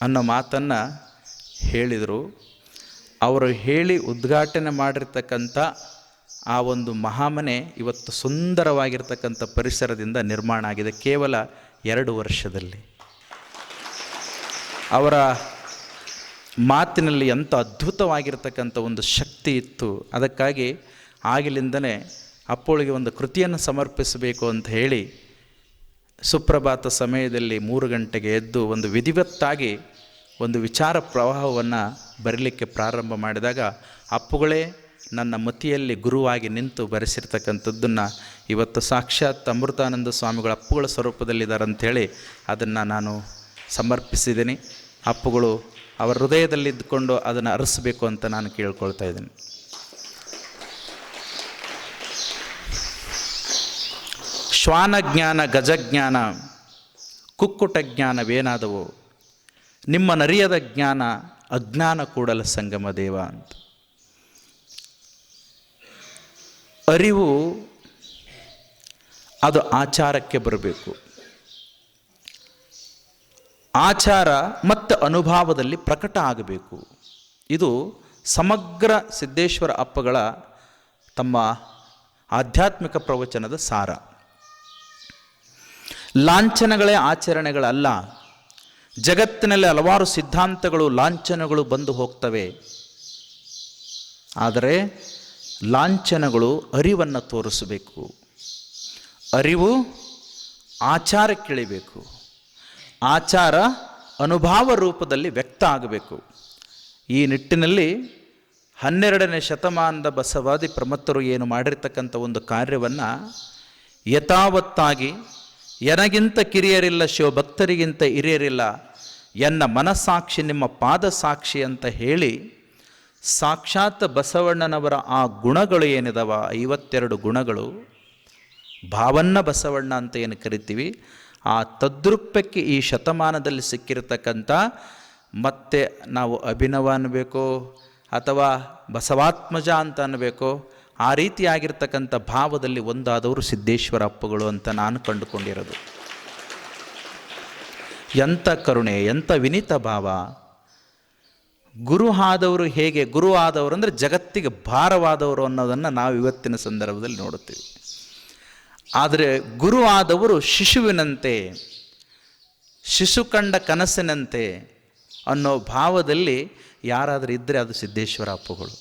ಅನ್ನೋ ಮಾತನ್ನು ಹೇಳಿದರು. ಅವರು ಹೇಳಿ ಉದ್ಘಾಟನೆ ಮಾಡಿರ್ತಕ್ಕಂಥ ಆ ಒಂದು ಮಹಾಮನೆ ಇವತ್ತು ಸುಂದರವಾಗಿರ್ತಕ್ಕಂಥ ಪರಿಸರದಿಂದ ನಿರ್ಮಾಣ ಆಗಿದೆ, ಕೇವಲ 2 ವರ್ಷದಲ್ಲಿ. ಅವರ ಮಾತಿನಲ್ಲಿ ಎಂಥ ಅದ್ಭುತವಾಗಿರ್ತಕ್ಕಂಥ ಒಂದು ಶಕ್ತಿ ಇತ್ತು. ಅದಕ್ಕಾಗಿ ಆಗಿಲಿಂದನೇ ಅಪ್ಪುಳಿಗೆ ಒಂದು ಕೃತಿಯನ್ನು ಸಮರ್ಪಿಸಬೇಕು ಅಂತ ಹೇಳಿ ಸುಪ್ರಭಾತ ಸಮಯದಲ್ಲಿ 3 ಗಂಟೆಗೆ ಎದ್ದು ಒಂದು ವಿಧಿವತ್ತಾಗಿ ಒಂದು ವಿಚಾರ ಪ್ರವಾಹವನ್ನು ಬರೀಲಿಕ್ಕೆ ಪ್ರಾರಂಭ ಮಾಡಿದಾಗ ಅಪ್ಪುಗಳೇ ನನ್ನ ಮತಿಯಲ್ಲಿ ಗುರುವಾಗಿ ನಿಂತು ಬರೆಸಿರ್ತಕ್ಕಂಥದ್ದನ್ನು ಇವತ್ತು ಸಾಕ್ಷಾತ್ ಅಮೃತಾನಂದ ಸ್ವಾಮಿಗಳ ಅಪ್ಪುಗಳ ಸ್ವರೂಪದಲ್ಲಿದ್ದಾರೆ ಅಂಥೇಳಿ ಅದನ್ನು ನಾನು ಸಮರ್ಪಿಸಿದ್ದೀನಿ. ಅಪ್ಪುಗಳು ಅವರ ಹೃದಯದಲ್ಲಿದ್ದುಕೊಂಡು ಅದನ್ನು ಅರಸಬೇಕು ಅಂತ ನಾನು ಕೇಳ್ಕೊಳ್ತಾ ಇದ್ದೀನಿ. ಶ್ವಾನಜ್ಞಾನ, ಗಜಜ್ಞಾನ, ಕುಕ್ಕುಟ ಜ್ಞಾನವೇನಾದವು, ನಿಮ್ಮ ನರಿಯದ ಜ್ಞಾನ ಅಜ್ಞಾನ ಕೂಡಲ ಸಂಗಮ ದೇವ ಅಂತ. ಅರಿವು ಅದು ಆಚಾರಕ್ಕೆ ಬರಬೇಕು. ಆಚಾರ ಮತ್ತು ಅನುಭವದಲ್ಲಿ ಪ್ರಕಟ ಆಗಬೇಕು. ಇದು ಸಮಗ್ರ ಸಿದ್ದೇಶ್ವರ ಅಪ್ಪಗಳ ತಮ್ಮ ಆಧ್ಯಾತ್ಮಿಕ ಪ್ರವಚನದ ಸಾರ. ಲಾಂಛನಗಳೇ ಆಚರಣೆಗಳಲ್ಲ. ಜಗತ್ತಿನಲ್ಲಿ ಹಲವಾರು ಸಿದ್ಧಾಂತಗಳು, ಲಾಂಛನಗಳು ಬಂದು ಹೋಗ್ತವೆ. ಆದರೆ ಲಾಂಛನಗಳು ಅರಿವನ್ನು ತೋರಿಸಬೇಕು. ಅರಿವು ಆಚಾರಕ್ಕಿಳಿಬೇಕು. ಆಚಾರ ಅನುಭವ ರೂಪದಲ್ಲಿ ವ್ಯಕ್ತ ಆಗಬೇಕು. ಈ ನಿಟ್ಟಿನಲ್ಲಿ 12ನೇ ಶತಮಾನದ ಬಸವಾದಿ ಪ್ರಮತ್ತರು ಏನು ಮಾಡಿರ್ತಕ್ಕಂಥ ಒಂದು ಕಾರ್ಯವನ್ನು ಯಥಾವತ್ತಾಗಿ, ಎನಗಿಂತ ಕಿರಿಯರಿಲ್ಲ ಶಿವಭಕ್ತರಿಗಿಂತ ಹಿರಿಯರಿಲ್ಲ, ಎನ್ನ ಮನಸ್ಸಾಕ್ಷಿ ನಿಮ್ಮ ಪಾದ ಸಾಕ್ಷಿ ಅಂತ ಹೇಳಿ, ಸಾಕ್ಷಾತ್ ಬಸವಣ್ಣನವರ ಆ ಗುಣಗಳು ಏನಿದಾವ, 52 ಗುಣಗಳು, ಭಾವನ್ನ ಬಸವಣ್ಣ ಅಂತ ಏನು ಕರಿತೀವಿ, ಆ ತದ್ರೂಪಕ್ಕೆ ಈ ಶತಮಾನದಲ್ಲಿ ಸಿಕ್ಕಿರತಕ್ಕಂಥ, ಮತ್ತೆ ನಾವು ಅಭಿನವ ಅನ್ನಬೇಕೋ ಅಥವಾ ಬಸವಾತ್ಮಜ ಅಂತ ಅನ್ನಬೇಕೋ, ಆ ರೀತಿಯಾಗಿರ್ತಕ್ಕಂಥ ಭಾವದಲ್ಲಿ ಒಂದಾದವರು ಸಿದ್ದೇಶ್ವರ ಅಪ್ಪಗಳು ಅಂತ ನಾನು ಕಂಡುಕೊಂಡಿರೋದು. ಎಂಥ ಕರುಣೆ, ಎಂಥ ವಿನೀತ ಭಾವ. ಗುರು ಆದವರು ಹೇಗೆ, ಗುರು ಆದವರು ಅಂದರೆ ಜಗತ್ತಿಗೆ ಭಾರವಾದವರು ಅನ್ನೋದನ್ನು ನಾವು ಇವತ್ತಿನ ಸಂದರ್ಭದಲ್ಲಿ ನೋಡುತ್ತೀವಿ. ಆದರೆ ಗುರು ಆದವರು ಶಿಶುವಿನಂತೆ, ಶಿಶು ಕಂಡ ಕನಸಿನಂತೆ ಅನ್ನೋ ಭಾವದಲ್ಲಿ ಯಾರಾದರೂ ಇದ್ದರೆ ಅದು ಸಿದ್ದೇಶ್ವರ ಅಪ್ಪಗಳು.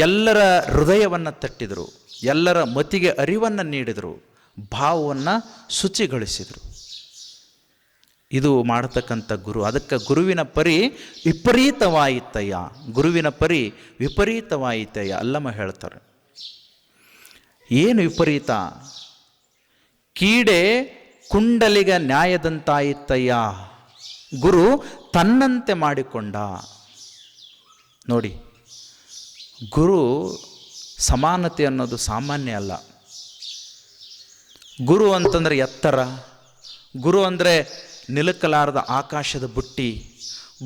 ಎಲ್ಲರ ಹೃದಯವನ್ನು ತಟ್ಟಿದರು, ಎಲ್ಲರ ಮತಿಗೆ ಅರಿವನ್ನು ನೀಡಿದರು, ಭಾವವನ್ನು ಶುಚಿಗೊಳಿಸಿದರು. ಇದು ಮಾಡತಕ್ಕಂಥ ಗುರು. ಅದಕ್ಕೆ ಗುರುವಿನ ಪರಿ ವಿಪರೀತವಾಯಿತಯ್ಯ, ಗುರುವಿನ ಪರಿ ವಿಪರೀತವಾಯಿತಯ್ಯ ಅಲ್ಲಮ್ಮ ಹೇಳ್ತಾರೆ. ಏನು ವಿಪರೀತ? ಕೀಡೆ ಕುಂಡಲಿಗ ನ್ಯಾಯದಂತಾಯಿತಯ್ಯ, ಗುರು ತನ್ನಂತೆ ಮಾಡಿಕೊಂಡ. ನೋಡಿ, ಗುರು ಸಮಾನತೆ ಅನ್ನೋದು ಸಾಮಾನ್ಯ ಅಲ್ಲ. ಗುರು ಅಂತಂದರೆ ಎತ್ತರ, ಗುರು ಅಂದರೆ ನಿಲುಕಲಾರದ ಆಕಾಶದ ಬುಟ್ಟಿ,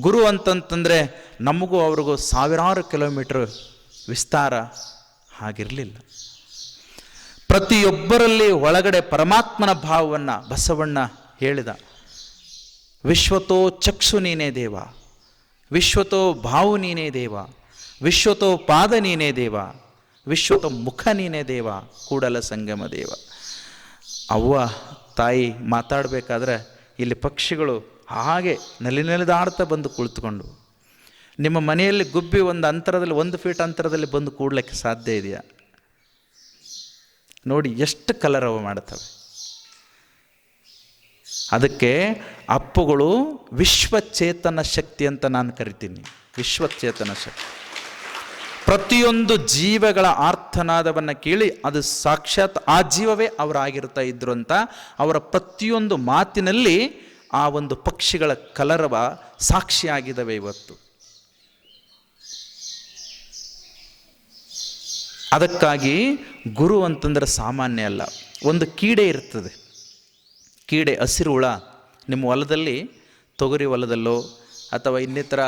ಗುರು ಅಂತಂತಂದರೆ ನಮಗೂ ಅವ್ರಿಗೂ ಸಾವಿರಾರು ಕಿಲೋಮೀಟರ್ ವಿಸ್ತಾರ. ಹಾಗಿರಲಿಲ್ಲ. ಪ್ರತಿಯೊಬ್ಬರಲ್ಲಿ ಒಳಗಡೆ ಪರಮಾತ್ಮನ ಭಾವವನ್ನು ಬಸವಣ್ಣ ಹೇಳಿದ. ವಿಶ್ವತೋ ಚಕ್ಷು ನೀನೇ ದೇವ, ವಿಶ್ವತೋ ಭಾವು ನೀನೇ ದೇವ, ವಿಶ್ವತೋ ಪಾದ ನೀನೇ ದೇವ, ವಿಶ್ವತೋ ಮುಖ ನೀನೇ ದೇವ, ಕೂಡಲ ಸಂಗಮ ದೇವ. ಅವ್ವ ತಾಯಿ ಮಾತಾಡಬೇಕಾದ್ರೆ ಇಲ್ಲಿ ಪಕ್ಷಿಗಳು ಹಾಗೆ ನಲಿದಾಡ್ತಾ ಬಂದು ಕುಳಿತುಕೊಂಡು, ನಿಮ್ಮ ಮನೆಯಲ್ಲಿ ಗುಬ್ಬಿ ಒಂದು ಅಂತರದಲ್ಲಿ 1 ಫೀಟ್ ಅಂತರದಲ್ಲಿ ಬಂದು ಕೂಡ್ಲಿಕ್ಕೆ ಸಾಧ್ಯ ಇದೆಯಾ? ನೋಡಿ ಎಷ್ಟು ಕಲರವ ಮಾಡ್ತವೆ. ಅದಕ್ಕೆ ಅಪ್ಪುಗಳು ವಿಶ್ವಚೇತನ ಶಕ್ತಿ ಅಂತ ನಾನು ಕರಿತೀನಿ. ವಿಶ್ವಚೇತನ ಶಕ್ತಿ ಪ್ರತಿಯೊಂದು ಜೀವಗಳ ಆರ್ತನಾದವನ್ನು ಕೇಳಿ ಅದು ಸಾಕ್ಷಾತ್ ಆ ಜೀವವೇ ಅವರಾಗಿರ್ತಾ ಇದ್ರು ಅಂತ ಅವರ ಪ್ರತಿಯೊಂದು ಮಾತಿನಲ್ಲಿ ಆ ಒಂದು ಪಕ್ಷಿಗಳ ಕಲರವ ಸಾಕ್ಷಿಯಾಗಿದ್ದಾವೆ ಇವತ್ತು. ಅದಕ್ಕಾಗಿ ಗುರು ಅಂತಂದ್ರೆ ಸಾಮಾನ್ಯ ಅಲ್ಲ. ಒಂದು ಕೀಡೆ ಇರ್ತದೆ, ಕೀಡೆ, ಹಸಿರು ಹುಳ. ನಿಮ್ಮ ಹೊಲದಲ್ಲಿ, ತೊಗರಿ ಹೊಲದಲ್ಲೋ ಅಥವಾ ಇನ್ನಿತರ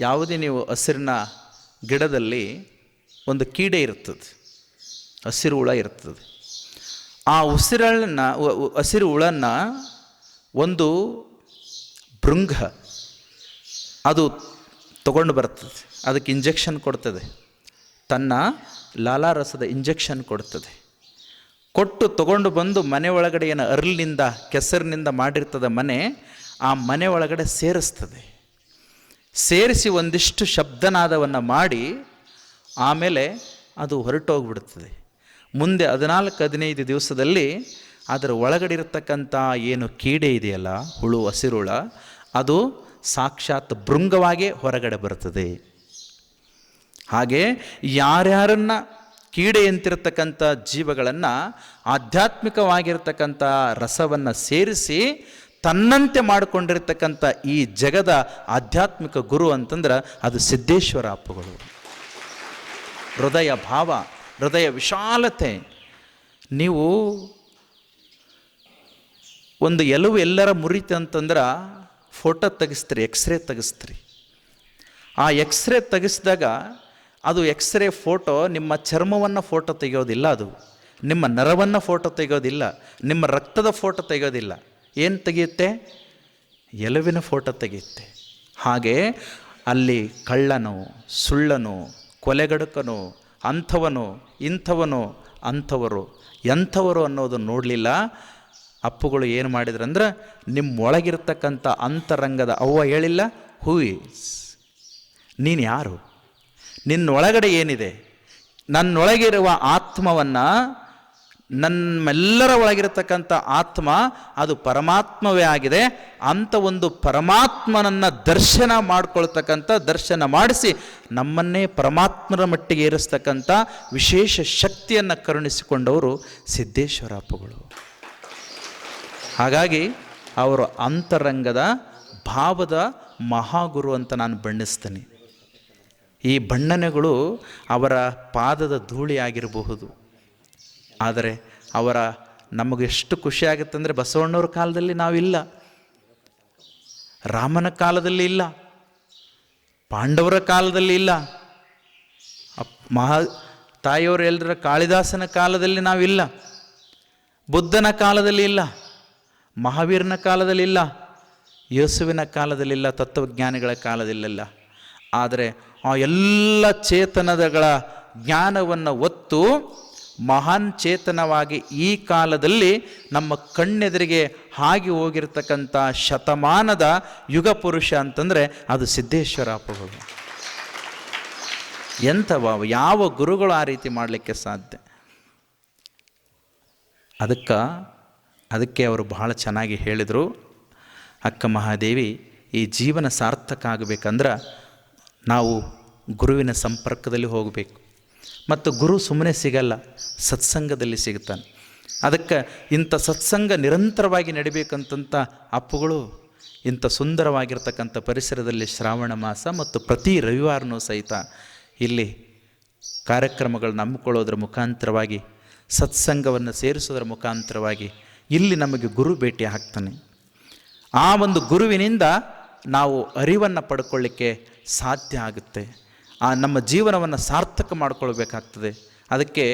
ಯಾವುದೇ ನೀವು ಹಸಿರಿನ ಗಿಡದಲ್ಲಿ ಒಂದು ಕೀಡೆ ಇರ್ತದೆ, ಹಸಿರು ಹುಳ ಇರ್ತದೆ. ಆ ಹಸಿರು ಹುಳನ್ನು ಒಂದು ಭೃಂಗ ಅದು ತಗೊಂಡು ಬರ್ತದೆ, ಅದಕ್ಕೆ ಇಂಜೆಕ್ಷನ್ ಕೊಡ್ತದೆ, ತನ್ನ ಲಾಲಾರಸದ ಇಂಜೆಕ್ಷನ್ ಕೊಡ್ತದೆ. ಕೊಟ್ಟು ತಗೊಂಡು ಬಂದು ಮನೆ ಒಳಗಡೆ ಏನು ಅರ್ಲಿನಿಂದ ಕೆಸರಿನಿಂದ ಮಾಡಿರ್ತದೆ ಮನೆ, ಆ ಮನೆ ಒಳಗಡೆ ಸೇರಿಸ್ತದೆ. ಸೇರಿಸಿ ಒಂದಿಷ್ಟು ಶಬ್ದನಾದವನ್ನು ಮಾಡಿ ಆಮೇಲೆ ಅದು ಹೊರಟೋಗ್ಬಿಡ್ತದೆ. ಮುಂದೆ 14-15 ದಿವಸದಲ್ಲಿ ಅದರ ಒಳಗಡೆ ಇರತಕ್ಕಂಥ ಏನು ಕೀಡೆ ಇದೆಯಲ್ಲ, ಹುಳು, ಹಸಿರುಳ, ಅದು ಸಾಕ್ಷಾತ್ ಭೃಂಗವಾಗೇ ಹೊರಗಡೆ ಬರ್ತದೆ. ಹಾಗೆ ಯಾರ್ಯಾರನ್ನ ಕೀಡೆಯಂತಿರತಕ್ಕಂಥ ಜೀವಗಳನ್ನು ಆಧ್ಯಾತ್ಮಿಕವಾಗಿರ್ತಕ್ಕಂಥ ರಸವನ್ನು ಸೇರಿಸಿ ತನ್ನಂತೆ ಮಾಡಿಕೊಂಡಿರ್ತಕ್ಕಂಥ ಈ ಜಗದ ಆಧ್ಯಾತ್ಮಿಕ ಗುರು ಅಂತಂದ್ರೆ ಅದು ಸಿದ್ದೇಶ್ವರ ಅಪ್ಪಗಳು. ಹೃದಯ ಭಾವ, ಹೃದಯ ವಿಶಾಲತೆ. ನೀವು ಒಂದು ಎಲುವು ಎಲ್ಲರ ಮುರಿತು ಅಂತಂದ್ರೆ ಫೋಟೋ ತೆಗಿಸ್ತೀರಿ, ಎಕ್ಸ್ರೇ ತೆಗಿಸ್ತೀರಿ. ಆ ಎಕ್ಸ್ರೇ ತೆಗೆಸಿದಾಗ ಅದು ಎಕ್ಸ್ರೇ ಫೋಟೋ ನಿಮ್ಮ ಚರ್ಮವನ್ನು ಫೋಟೋ ತೆಗೆಯೋದಿಲ್ಲ, ಅದು ನಿಮ್ಮ ನರವನ್ನು ಫೋಟೋ ತೆಗೆಯೋದಿಲ್ಲ, ನಿಮ್ಮ ರಕ್ತದ ಫೋಟೋ ತೆಗೆಯೋದಿಲ್ಲ. ಏನು ತೆಗೆಯುತ್ತೆ? ಎಲುವಿನ ಫೋಟೋ ತೆಗೆಯುತ್ತೆ. ಹಾಗೆ ಅಲ್ಲಿ ಕಳ್ಳನು, ಸುಳ್ಳನು, ಕೊಲೆಗಡುಕನು, ಅಂಥವನು, ಇಂಥವನು, ಅಂಥವರು, ಎಂಥವರು ಅನ್ನೋದು ನೋಡಲಿಲ್ಲ. ಅಪ್ಪುಗಳು ಏನು ಮಾಡಿದ್ರಂದ್ರೆ, ನಿಮ್ಮೊಳಗಿರ್ತಕ್ಕಂಥ ಅಂತರಂಗದ ಅವ್ವ ಹೇಳಿಲ್ಲ, ಹೂ ಈಸ್, ನೀನು ಯಾರು, ನಿನ್ನೊಳಗಡೆ ಏನಿದೆ, ನನ್ನೊಳಗಿರುವ ಆತ್ಮವನ್ನು, ನಮ್ಮೆಲ್ಲರ ಒಳಗಿರತಕ್ಕಂಥ ಆತ್ಮ ಅದು ಪರಮಾತ್ಮವೇ ಆಗಿದೆ. ಅಂಥ ಒಂದು ಪರಮಾತ್ಮನನ್ನು ದರ್ಶನ ಮಾಡ್ಕೊಳ್ತಕ್ಕಂಥ, ದರ್ಶನ ಮಾಡಿಸಿ ನಮ್ಮನ್ನೇ ಪರಮಾತ್ಮನ ಮಟ್ಟಿಗೆ ಏರಿಸ್ತಕ್ಕಂಥ ವಿಶೇಷ ಶಕ್ತಿಯನ್ನು ಕರುಣಿಸಿಕೊಂಡವರು ಸಿದ್ದೇಶ್ವರ ಅಪ್ಪುಗಳು. ಹಾಗಾಗಿ ಅವರು ಅಂತರಂಗದ ಭಾವದ ಮಹಾಗುರು ಅಂತ ನಾನು ಬಣ್ಣಿಸ್ತೇನೆ. ಈ ಬಣ್ಣನೆಗಳು ಅವರ ಪಾದದ ಧೂಳಿ ಆಗಿರಬಹುದು. ಆದರೆ ಅವರ ನಮಗೆ ಎಷ್ಟು ಖುಷಿಯಾಗುತ್ತೆ ಅಂದರೆ, ಬಸವಣ್ಣವ್ರ ಕಾಲದಲ್ಲಿ ನಾವಿಲ್ಲ, ರಾಮನ ಕಾಲದಲ್ಲಿ ಇಲ್ಲ, ಪಾಂಡವರ ಕಾಲದಲ್ಲಿ ಇಲ್ಲ, ತಾಯಿಯವರು ಎಲ್ಲರ ಕಾಳಿದಾಸನ ಕಾಲದಲ್ಲಿ ನಾವಿಲ್ಲ, ಬುದ್ಧನ ಕಾಲದಲ್ಲಿ ಇಲ್ಲ, ಮಹಾವೀರನ ಕಾಲದಲ್ಲಿಲ್ಲ, ಯೇಸುವಿನ ಕಾಲದಲ್ಲಿಲ್ಲ, ತತ್ವಜ್ಞಾನಿಗಳ ಕಾಲದಲ್ಲಿಲ್ಲ. ಆದರೆ ಆ ಎಲ್ಲ ಚೇತನಗಳ ಜ್ಞಾನವನ್ನು ಒತ್ತು ಮಹಾನ್ ಚೇತನವಾಗಿ ಈ ಕಾಲದಲ್ಲಿ ನಮ್ಮ ಕಣ್ಣೆದುರಿಗೆ ಹಾಗೆ ಹೋಗಿರ್ತಕ್ಕಂಥ ಶತಮಾನದ ಯುಗ ಪುರುಷ ಅಂತಂದರೆ ಅದು ಸಿದ್ದೇಶ್ವರ ಅಪ್ಪುಗಳು. ಎಂಥವ, ಯಾವ ಗುರುಗಳು ಆ ರೀತಿ ಮಾಡಲಿಕ್ಕೆ ಸಾಧ್ಯ? ಅದಕ್ಕೆ ಅವರು ಬಹಳ ಚೆನ್ನಾಗಿ ಹೇಳಿದರು, ಅಕ್ಕ ಮಹಾದೇವಿ, ಈ ಜೀವನ ಸಾರ್ಥಕ ಆಗಬೇಕಂದ್ರೆ ನಾವು ಗುರುವಿನ ಸಂಪರ್ಕದಲ್ಲಿ ಹೋಗಬೇಕು. ಮತ್ತು ಗುರು ಸುಮ್ಮನೆ ಸಿಗಲ್ಲ, ಸತ್ಸಂಗದಲ್ಲಿ ಸಿಗ್ತಾನೆ. ಅದಕ್ಕೆ ಇಂಥ ಸತ್ಸಂಗ ನಿರಂತರವಾಗಿ ನಡಿಬೇಕಂತ ಅಪ್ಪುಗಳು ಇಂಥ ಸುಂದರವಾಗಿರ್ತಕ್ಕಂಥ ಪರಿಸರದಲ್ಲಿ ಶ್ರಾವಣ ಮಾಸ ಮತ್ತು ಪ್ರತಿ ರವಿವಾರನೂ ಸಹಿತ ಇಲ್ಲಿ ಕಾರ್ಯಕ್ರಮಗಳನ್ನ ಹಮ್ಮಿಕೊಳ್ಳೋದ್ರ ಮುಖಾಂತರವಾಗಿ, ಸತ್ಸಂಗವನ್ನು ಸೇರಿಸೋದ್ರ ಮುಖಾಂತರವಾಗಿ ಇಲ್ಲಿ ನಮಗೆ ಗುರು ಭೇಟಿ ಆಗ್ತಾನೆ. ಆ ಒಂದು ಗುರುವಿನಿಂದ ನಾವು ಅರಿವನ್ನು ಪಡ್ಕೊಳ್ಳಿಕ್ಕೆ ಸಾಧ್ಯ ಆಗುತ್ತೆ. ನಮ್ಮ ಜೀವನವನ್ನು ಸಾರ್ಥಕ ಮಾಡ್ಕೊಳ್ಬೇಕಾಗ್ತದೆ. ಅದಕ್ಕೆ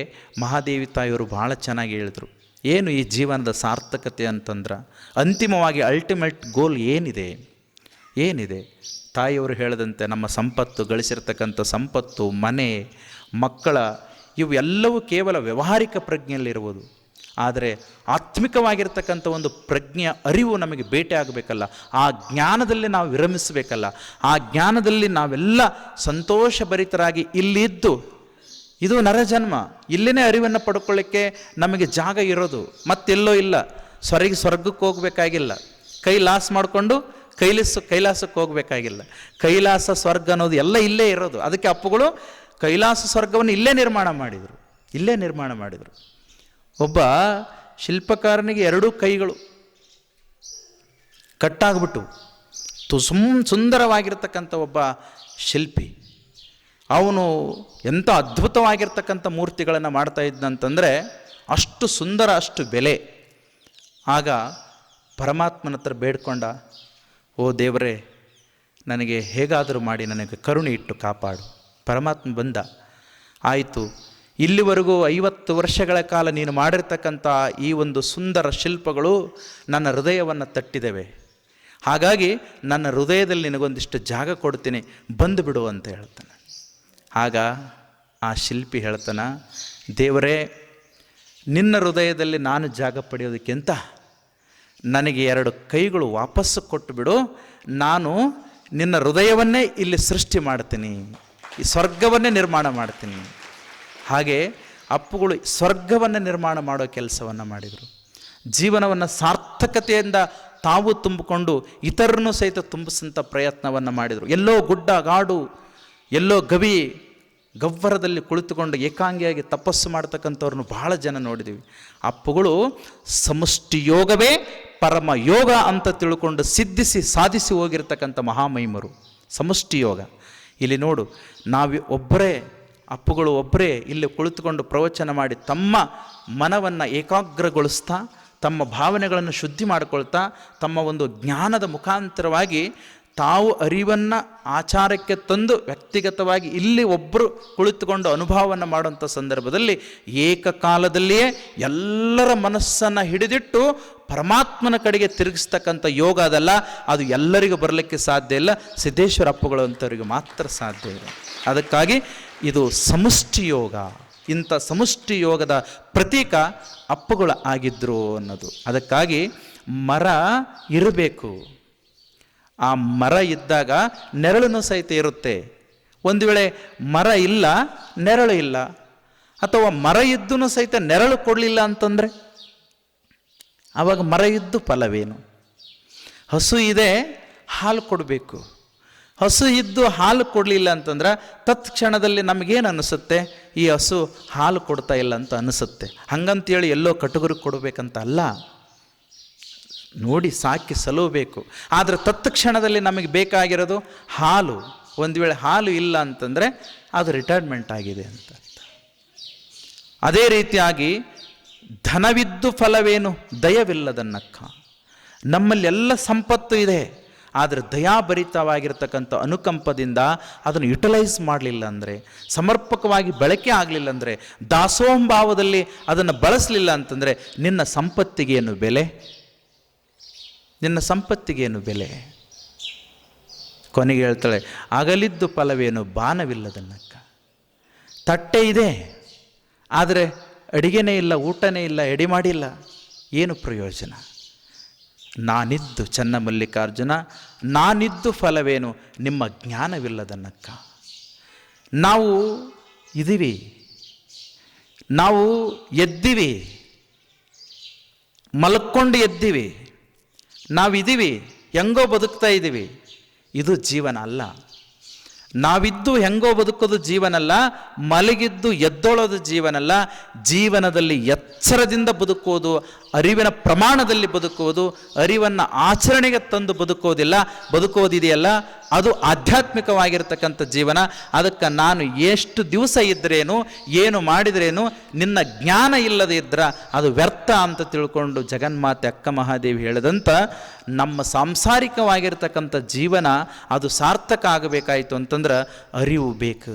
ಮಹಾದೇವಿ ತಾಯಿಯವರು ಭಾಳ ಚೆನ್ನಾಗಿ ಹೇಳಿದರು, ಏನು ಈ ಜೀವನದ ಸಾರ್ಥಕತೆ ಅಂತಂದ್ರೆ, ಅಂತಿಮವಾಗಿ ಅಲ್ಟಿಮೇಟ್ ಗೋಲ್ ಏನಿದೆ ತಾಯಿಯವರು ಹೇಳಿದಂತೆ ನಮ್ಮ ಸಂಪತ್ತು, ಗಳಿಸಿರ್ತಕ್ಕಂಥ ಸಂಪತ್ತು, ಮನೆ, ಮಕ್ಕಳ, ಇವು ಎಲ್ಲವೂ ಕೇವಲ ವ್ಯಾವಹಾರಿಕ ಪ್ರಜ್ಞೆಯಲ್ಲಿರುವುದು. ಆದರೆ ಆತ್ಮಿಕವಾಗಿರ್ತಕ್ಕಂಥ ಒಂದು ಪ್ರಜ್ಞೆಯ ಅರಿವು ನಮಗೆ ಭೇಟಿ ಆಗಬೇಕಲ್ಲ, ಆ ಜ್ಞಾನದಲ್ಲಿ ನಾವು ವಿರಮಿಸಬೇಕಲ್ಲ, ಆ ಜ್ಞಾನದಲ್ಲಿ ನಾವೆಲ್ಲ ಸಂತೋಷಭರಿತರಾಗಿ ಇಲ್ಲಿದ್ದು, ಇದು ನರಜನ್ಮ, ಇಲ್ಲಿನೇ ಅರಿವನ್ನು ಪಡ್ಕೊಳ್ಳಿಕ್ಕೆ ನಮಗೆ ಜಾಗ ಇರೋದು, ಮತ್ತೆಲ್ಲೋ ಇಲ್ಲ. ಸ್ವರ್ಗಕ್ಕೆ ಹೋಗಬೇಕಾಗಿಲ್ಲ, ಲಾಸ್ ಮಾಡಿಕೊಂಡು ಕೈಲಾಸಕ್ಕೆ ಹೋಗಬೇಕಾಗಿಲ್ಲ. ಕೈಲಾಸ ಸ್ವರ್ಗ ಅನ್ನೋದು ಎಲ್ಲ ಇಲ್ಲೇ ಇರೋದು. ಅದಕ್ಕೆ ಅಪ್ಪುಗಳು ಕೈಲಾಸ ಸ್ವರ್ಗವನ್ನು ಇಲ್ಲೇ ನಿರ್ಮಾಣ ಮಾಡಿದರು. ಒಬ್ಬ ಶಿಲ್ಪಕಾರನಿಗೆ 2 ಕೈಗಳು ಕಟ್ಟಾಗ್ಬಿಟ್ಟು ಸುಂದರವಾಗಿರ್ತಕ್ಕಂಥ ಒಬ್ಬ ಶಿಲ್ಪಿ, ಅವನು ಎಂಥ ಅದ್ಭುತವಾಗಿರ್ತಕ್ಕಂಥ ಮೂರ್ತಿಗಳನ್ನು ಮಾಡ್ತಾ ಇದ್ದಂತಂದರೆ ಅಷ್ಟು ಸುಂದರ, ಅಷ್ಟು ಬೆಲೆ. ಆಗ ಪರಮಾತ್ಮನ ಹತ್ರ ಬೇಡ್ಕೊಂಡ, ಓ ದೇವರೇ, ನನಗೆ ಹೇಗಾದರೂ ಮಾಡಿ ನನಗೆ ಕರುಣೆ ಇಟ್ಟು ಕಾಪಾಡು. ಪರಮಾತ್ಮ ಬಂದ, ಆಯಿತು, ಇಲ್ಲಿವರೆಗೂ 50 ವರ್ಷಗಳ ಕಾಲ ನೀನು ಮಾಡಿರ್ತಕ್ಕಂಥ ಈ ಒಂದು ಸುಂದರ ಶಿಲ್ಪಗಳು ನನ್ನ ಹೃದಯವನ್ನು ತಟ್ಟಿದ್ದೇವೆ. ಹಾಗಾಗಿ ನನ್ನ ಹೃದಯದಲ್ಲಿ ನಿನಗೊಂದಿಷ್ಟು ಜಾಗ ಕೊಡ್ತೀನಿ, ಬಂದು ಬಿಡು ಅಂತ ಹೇಳ್ತಾನೆ. ಆಗ ಆ ಶಿಲ್ಪಿ ಹೇಳ್ತಾನೆ, ದೇವರೇ, ನಿನ್ನ ಹೃದಯದಲ್ಲಿ ನಾನು ಜಾಗ ಪಡೆಯೋದಕ್ಕಿಂತ ನನಗೆ 2 ಕೈಗಳು ವಾಪಸ್ಸು ಕೊಟ್ಟು ಬಿಡು, ನಾನು ನಿನ್ನ ಹೃದಯವನ್ನೇ ಇಲ್ಲಿ ಸೃಷ್ಟಿ ಮಾಡ್ತೀನಿ, ಈ ಸ್ವರ್ಗವನ್ನೇ ನಿರ್ಮಾಣ ಮಾಡ್ತೀನಿ. ಹಾಗೆ ಅಪ್ಪುಗಳು ಸ್ವರ್ಗವನ್ನು ನಿರ್ಮಾಣ ಮಾಡೋ ಕೆಲಸವನ್ನು ಮಾಡಿದರು. ಜೀವನವನ್ನು ಸಾರ್ಥಕತೆಯಿಂದ ತಾವು ತುಂಬಿಕೊಂಡು ಇತರರನ್ನು ಸಹಿತ ತುಂಬಿಸಂಥ ಪ್ರಯತ್ನವನ್ನು ಮಾಡಿದರು. ಎಲ್ಲೋ ಗುಡ್ಡ ಗಾಡು, ಎಲ್ಲೋ ಗವ್ವರದಲ್ಲಿ ಕುಳಿತುಕೊಂಡು ಏಕಾಂಗಿಯಾಗಿ ತಪಸ್ಸು ಮಾಡ್ತಕ್ಕಂಥವ್ರನ್ನು ಬಹಳ ಜನ ನೋಡಿದ್ದೀವಿ. ಅಪ್ಪುಗಳು ಸಮಷ್ಟಿ ಯೋಗವೇ ಪರಮ ಯೋಗ ಅಂತ ತಿಳ್ಕೊಂಡು ಸಾಧಿಸಿ ಹೋಗಿರ್ತಕ್ಕಂಥ ಮಹಾಮಹಿಮರು. ಸಮಷ್ಟಿ ಯೋಗ ಇಲ್ಲಿ ನೋಡು, ಅಪ್ಪುಗಳು ಒಬ್ಬರೇ ಇಲ್ಲಿ ಕುಳಿತುಕೊಂಡು ಪ್ರವಚನ ಮಾಡಿ ತಮ್ಮ ಮನವನ್ನು ಏಕಾಗ್ರಗೊಳಿಸ್ತಾ, ತಮ್ಮ ಭಾವನೆಗಳನ್ನು ಶುದ್ಧಿ ಮಾಡಿಕೊಳ್ತಾ, ತಮ್ಮ ಒಂದು ಜ್ಞಾನದ ಮುಖಾಂತರವಾಗಿ ತಾವು ಅರಿವನ್ನು ಆಚಾರಕ್ಕೆ ತಂದು ವ್ಯಕ್ತಿಗತವಾಗಿ ಇಲ್ಲಿ ಒಬ್ಬರು ಕುಳಿತುಕೊಂಡು ಅನುಭವವನ್ನು ಮಾಡುವಂಥ ಸಂದರ್ಭದಲ್ಲಿ ಏಕಕಾಲದಲ್ಲಿಯೇ ಎಲ್ಲರ ಮನಸ್ಸನ್ನು ಹಿಡಿದಿಟ್ಟು ಪರಮಾತ್ಮನ ಕಡೆಗೆ ತಿರುಗಿಸ್ತಕ್ಕಂಥ ಯೋಗ ಅದಲ್ಲ, ಅದು ಎಲ್ಲರಿಗೂ ಬರಲಿಕ್ಕೆ ಸಾಧ್ಯ ಇಲ್ಲ, ಸಿದ್ದೇಶ್ವರ ಅಪ್ಪುಗಳು ಅಂಥವರಿಗೆ ಮಾತ್ರ ಸಾಧ್ಯ ಇದೆ. ಅದಕ್ಕಾಗಿ ಇದು ಸಮಷ್ಟಿ ಯೋಗ. ಇಂಥ ಸಮಷ್ಟಿ ಯೋಗದ ಪ್ರತೀಕ ಅಪ್ಪುಗಳು ಆಗಿದ್ರು ಅನ್ನೋದು. ಅದಕ್ಕಾಗಿ ಮರ ಇರಬೇಕು. ಆ ಮರ ಇದ್ದಾಗ ನೆರಳನ್ನು ಸಹಿತ ಇರುತ್ತೆ. ಒಂದು ವೇಳೆ ಮರ ಇಲ್ಲ, ನೆರಳು ಇಲ್ಲ, ಅಥವಾ ಮರ ಇದ್ದೂ ಸಹಿತ ನೆರಳು ಕೊಡಲಿಲ್ಲ ಅಂತಂದರೆ ಆವಾಗ ಮರ ಇದ್ದು ಫಲವೇನು? ಹಸು ಇದೆ, ಹಾಲು ಕೊಡಬೇಕು. ಹಸು ಇದ್ದು ಹಾಲು ಕೊಡಲಿಲ್ಲ ಅಂತಂದ್ರೆ ತತ್ಕ್ಷಣದಲ್ಲಿ ನಮಗೇನು ಅನಿಸುತ್ತೆ? ಈ ಹಸು ಹಾಲು ಕೊಡ್ತಾ ಇಲ್ಲ ಅಂತ ಅನಿಸುತ್ತೆ. ಹಂಗಂತೇಳಿ ಎಲ್ಲೋ ಕಟುಗರಿಗೆ ಕೊಡಬೇಕಂತ ಅಲ್ಲ, ನೋಡಿ ಸಾಕಿ ಸಲುಬೇಕು. ಆದರೆ ತತ್ಕ್ಷಣದಲ್ಲಿ ನಮಗೆ ಬೇಕಾಗಿರೋದು ಹಾಲು. ಒಂದು ವೇಳೆ ಹಾಲು ಇಲ್ಲ ಅಂತಂದರೆ ಅದು ರಿಟೈರ್ಮೆಂಟ್ ಆಗಿದೆ ಅಂತ. ಅದೇ ರೀತಿಯಾಗಿ ಧನವಿದ್ದು ಫಲವೇನು? ದಯವಿಲ್ಲದನ್ನಕ್ಕ. ನಮ್ಮಲ್ಲಿ ಎಲ್ಲ ಸಂಪತ್ತು ಇದೆ, ಆದರೆ ದಯಾಭರಿತವಾಗಿರ್ತಕ್ಕಂಥ ಅನುಕಂಪದಿಂದ ಅದನ್ನು ಯುಟಿಲೈಸ್ ಮಾಡಲಿಲ್ಲ ಅಂದರೆ, ಸಮರ್ಪಕವಾಗಿ ಬಳಕೆ ಆಗಲಿಲ್ಲ ಅಂದರೆ, ದಾಸೋಹಂಭಾವದಲ್ಲಿ ಅದನ್ನು ಬಳಸಲಿಲ್ಲ ಅಂತಂದರೆ ನಿನ್ನ ಸಂಪತ್ತಿಗೇನು ಬೆಲೆ? ನಿನ್ನ ಸಂಪತ್ತಿಗೇನು ಬೆಲೆ? ಕೊನೆಗೆ ಹೇಳ್ತಾಳೆ, ಅಗಲಿದ್ದು ಫಲವೇನು? ಬಾನವಿಲ್ಲದನ್ನಕ್ಕ. ತಟ್ಟೆ ಇದೆ, ಆದರೆ ಅಡಿಗೆನೇ ಇಲ್ಲ, ಊಟನೇ ಇಲ್ಲ, ಎಡೆ ಮಾಡಿಲ್ಲ, ಏನು ಪ್ರಯೋಜನ? ನಾನಿದ್ದು ಚನ್ನಮಲ್ಲಿಕಾರ್ಜುನ, ನಾನಿದ್ದು ಫಲವೇನು? ನಿಮ್ಮ ಜ್ಞಾನವಿಲ್ಲದನ್ನಕ್ಕ. ನಾವು ಇದ್ದೀವಿ, ನಾವು ಎದ್ದೀವಿ, ಮಲ್ಕೊಂಡು ಎದ್ದೀವಿ, ನಾವಿದ್ದೀವಿ, ಹೆಂಗೋ ಬದುಕ್ತಾ ಇದ್ದೀವಿ. ಇದು ಜೀವನ ಅಲ್ಲ. ನಾವಿದ್ದು ಹೆಂಗೋ ಬದುಕೋದು ಜೀವನಲ್ಲ, ಮಲಗಿದ್ದು ಎದ್ದೊಳೋದು ಜೀವನಲ್ಲ. ಜೀವನದಲ್ಲಿ ಎಚ್ಚರದಿಂದ ಬದುಕುವುದು, ಅರಿವಿನ ಪ್ರಮಾಣದಲ್ಲಿ ಬದುಕುವುದು, ಅರಿವನ್ನು ಆಚರಣೆಗೆ ತಂದು ಬದುಕೋದಿದೆಯಲ್ಲ, ಅದು ಆಧ್ಯಾತ್ಮಿಕವಾಗಿರ್ತಕ್ಕಂಥ ಜೀವನ. ಅದಕ್ಕೆ ನಾನು ಎಷ್ಟು ದಿವಸ ಇದ್ರೇನು, ಏನು ಮಾಡಿದ್ರೇನು, ನಿನ್ನ ಜ್ಞಾನ ಇಲ್ಲದೆ ಇದ್ರೆ ಅದು ವ್ಯರ್ಥ ಅಂತ ತಿಳ್ಕೊಂಡು ಜಗನ್ಮಾತೆ ಅಕ್ಕ ಮಹಾದೇವಿ ಹೇಳಿದಂಥ ನಮ್ಮ ಸಾಂಸಾರಿಕವಾಗಿರ್ತಕ್ಕಂಥ ಜೀವನ ಅದು ಸಾರ್ಥಕ ಆಗಬೇಕಾಯಿತು ಅಂತಂದ್ರೆ ಅರಿವು ಬೇಕು.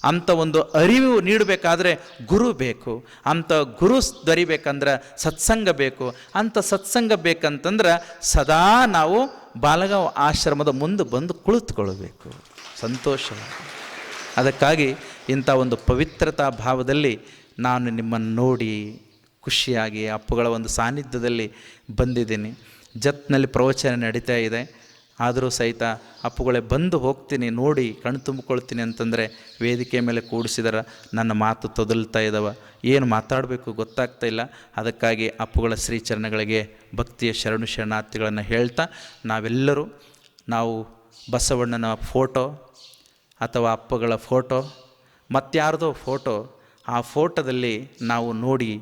ಅಂಥ ಒಂದು ಅರಿವು ನೀಡಬೇಕಾದ್ರೆ ಗುರು ಬೇಕು. ಅಂಥ ಗುರು ದೊರಿಬೇಕಂದ್ರೆ ಸತ್ಸಂಗ ಬೇಕು. ಅಂಥ ಸತ್ಸಂಗ ಬೇಕಂತಂದ್ರೆ ಸದಾ ನಾವು ಬಾಲಗಾಂವ್ ಆಶ್ರಮದ ಮುಂದೆ ಬಂದು ಕುಳಿತುಕೊಳ್ಬೇಕು ಸಂತೋಷವಾಗಿ. ಅದಕ್ಕಾಗಿ ಇಂಥ ಒಂದು ಪವಿತ್ರತಾ ಭಾವದಲ್ಲಿ ನಾನು ನಿಮ್ಮನ್ನು ನೋಡಿ ಖುಷಿಯಾಗಿ ಅಪ್ಪುಗಳ ಒಂದು ಸಾನ್ನಿಧ್ಯದಲ್ಲಿ ಬಂದಿದ್ದೀನಿ. ಜತ್ನಲ್ಲಿ ಪ್ರವಚನ ನಡೀತಾ ಇದೆ, ಆದರೂ ಸಹಿತ ಅಪ್ಪುಗಳೇ ಬಂದು ಹೋಗ್ತೀನಿ, ನೋಡಿ ಕಣ್ಣು ತುಂಬಿಕೊಳ್ತೀನಿ ಅಂತಂದರೆ ವೇದಿಕೆ ಮೇಲೆ ಕೂಡಿಸಿದರೆ ನನ್ನ ಮಾತು ತೊದಲ್ತಾ ಇದ್ದಾವೆ, ಏನು ಮಾತಾಡಬೇಕು ಗೊತ್ತಾಗ್ತಾ ಇಲ್ಲ. ಅದಕ್ಕಾಗಿ ಅಪ್ಪುಗಳ ಶ್ರೀಚರಣಗಳಿಗೆ ಭಕ್ತಿಯ ಶರಣು ಶರಣಾರ್ಥಿಗಳನ್ನು ಹೇಳ್ತಾ ನಾವು ಬಸವಣ್ಣನ ಫೋಟೋ ಅಥವಾ ಅಪ್ಪಗಳ ಫೋಟೋ ಮತ್ತಾರ್ದೋ ಫೋಟೋ, ಆ ಫೋಟೋದಲ್ಲಿ ನಾವು ನೋಡಿ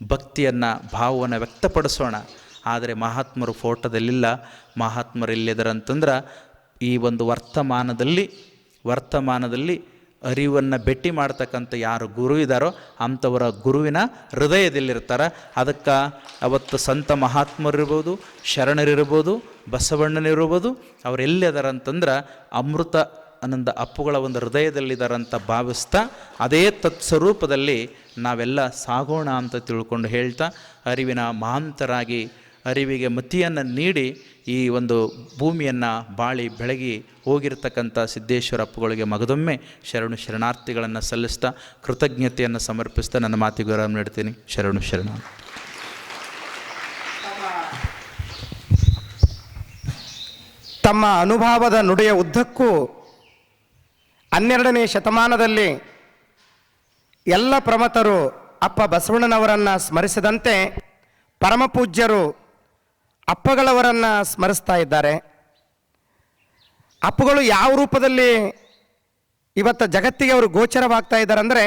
ಭಕ್ತಿಯನ್ನು ಭಾವವನ್ನು ವ್ಯಕ್ತಪಡಿಸೋಣ. ಆದರೆ ಮಹಾತ್ಮರು ಫೋಟೋದಲ್ಲಿಲ್ಲ. ಮಹಾತ್ಮರು ಎಲ್ಲಿದ್ದಾರಂತಂದ್ರೆ ಈ ಒಂದು ವರ್ತಮಾನದಲ್ಲಿ ಅರಿವನ್ನು ಭೇಟಿ ಮಾಡ್ತಕ್ಕಂಥ ಯಾರು ಗುರು ಇದ್ದಾರೋ ಅಂಥವರ ಗುರುವಿನ ಹೃದಯದಲ್ಲಿರ್ತಾರೆ. ಅದಕ್ಕೆ ಅವತ್ತು ಸಂತ ಮಹಾತ್ಮರಿರ್ಬೋದು, ಶರಣರಿರ್ಬೋದು, ಬಸವಣ್ಣನಿರ್ಬೋದು, ಅವ್ರು ಎಲ್ಲಿದ್ದಾರಂತಂದ್ರೆ ಅಮೃತ ಆನಂದ ಅಪ್ಪುಗಳ ಒಂದು ಹೃದಯದಲ್ಲಿದ್ದಾರಂತ ಭಾವಿಸ್ತಾ ಅದೇ ತತ್ಸ್ವರೂಪದಲ್ಲಿ ನಾವೆಲ್ಲ ಸಾಗೋಣ ಅಂತ ತಿಳ್ಕೊಂಡು ಹೇಳ್ತಾ, ಅರಿವಿನ ಮಹಾಂತರಾಗಿ ಅರಿವಿಗೆ ಮತಿಯನ್ನು ನೀಡಿ ಈ ಒಂದು ಭೂಮಿಯನ್ನು ಬಾಳಿ ಬೆಳಗಿ ಹೋಗಿರ್ತಕ್ಕಂಥ ಸಿದ್ದೇಶ್ವರ ಅಪ್ಪುಗಳಿಗೆ ಮಗದೊಮ್ಮೆ ಶರಣು ಶರಣಾರ್ಥಿಗಳನ್ನು ಸಲ್ಲಿಸ್ತಾ ಕೃತಜ್ಞತೆಯನ್ನು ಸಮರ್ಪಿಸ್ತಾ ನನ್ನ ಮಾತಿಗೆ ವಿರಾಮ ನೀಡ್ತೀನಿ. ಶರಣು ಶರಣ. ತಮ್ಮ ಅನುಭವದ ನುಡಿಯ ಉದ್ದಕ್ಕೂ 12ನೇ ಶತಮಾನದಲ್ಲಿ ಎಲ್ಲ ಪ್ರಮತರು ಅಪ್ಪ ಬಸವಣ್ಣನವರನ್ನು ಸ್ಮರಿಸಿದಂತೆ ಪರಮಪೂಜ್ಯರು ಅಪ್ಪಗಳವರನ್ನು ಸ್ಮರಿಸ್ತಾ ಇದ್ದಾರೆ. ಅಪ್ಪಗಳು ಯಾವ ರೂಪದಲ್ಲಿ ಇವತ್ತು ಜಗತ್ತಿಗೆ ಅವರು ಗೋಚರವಾಗ್ತಾ ಇದ್ದಾರೆ ಅಂದರೆ,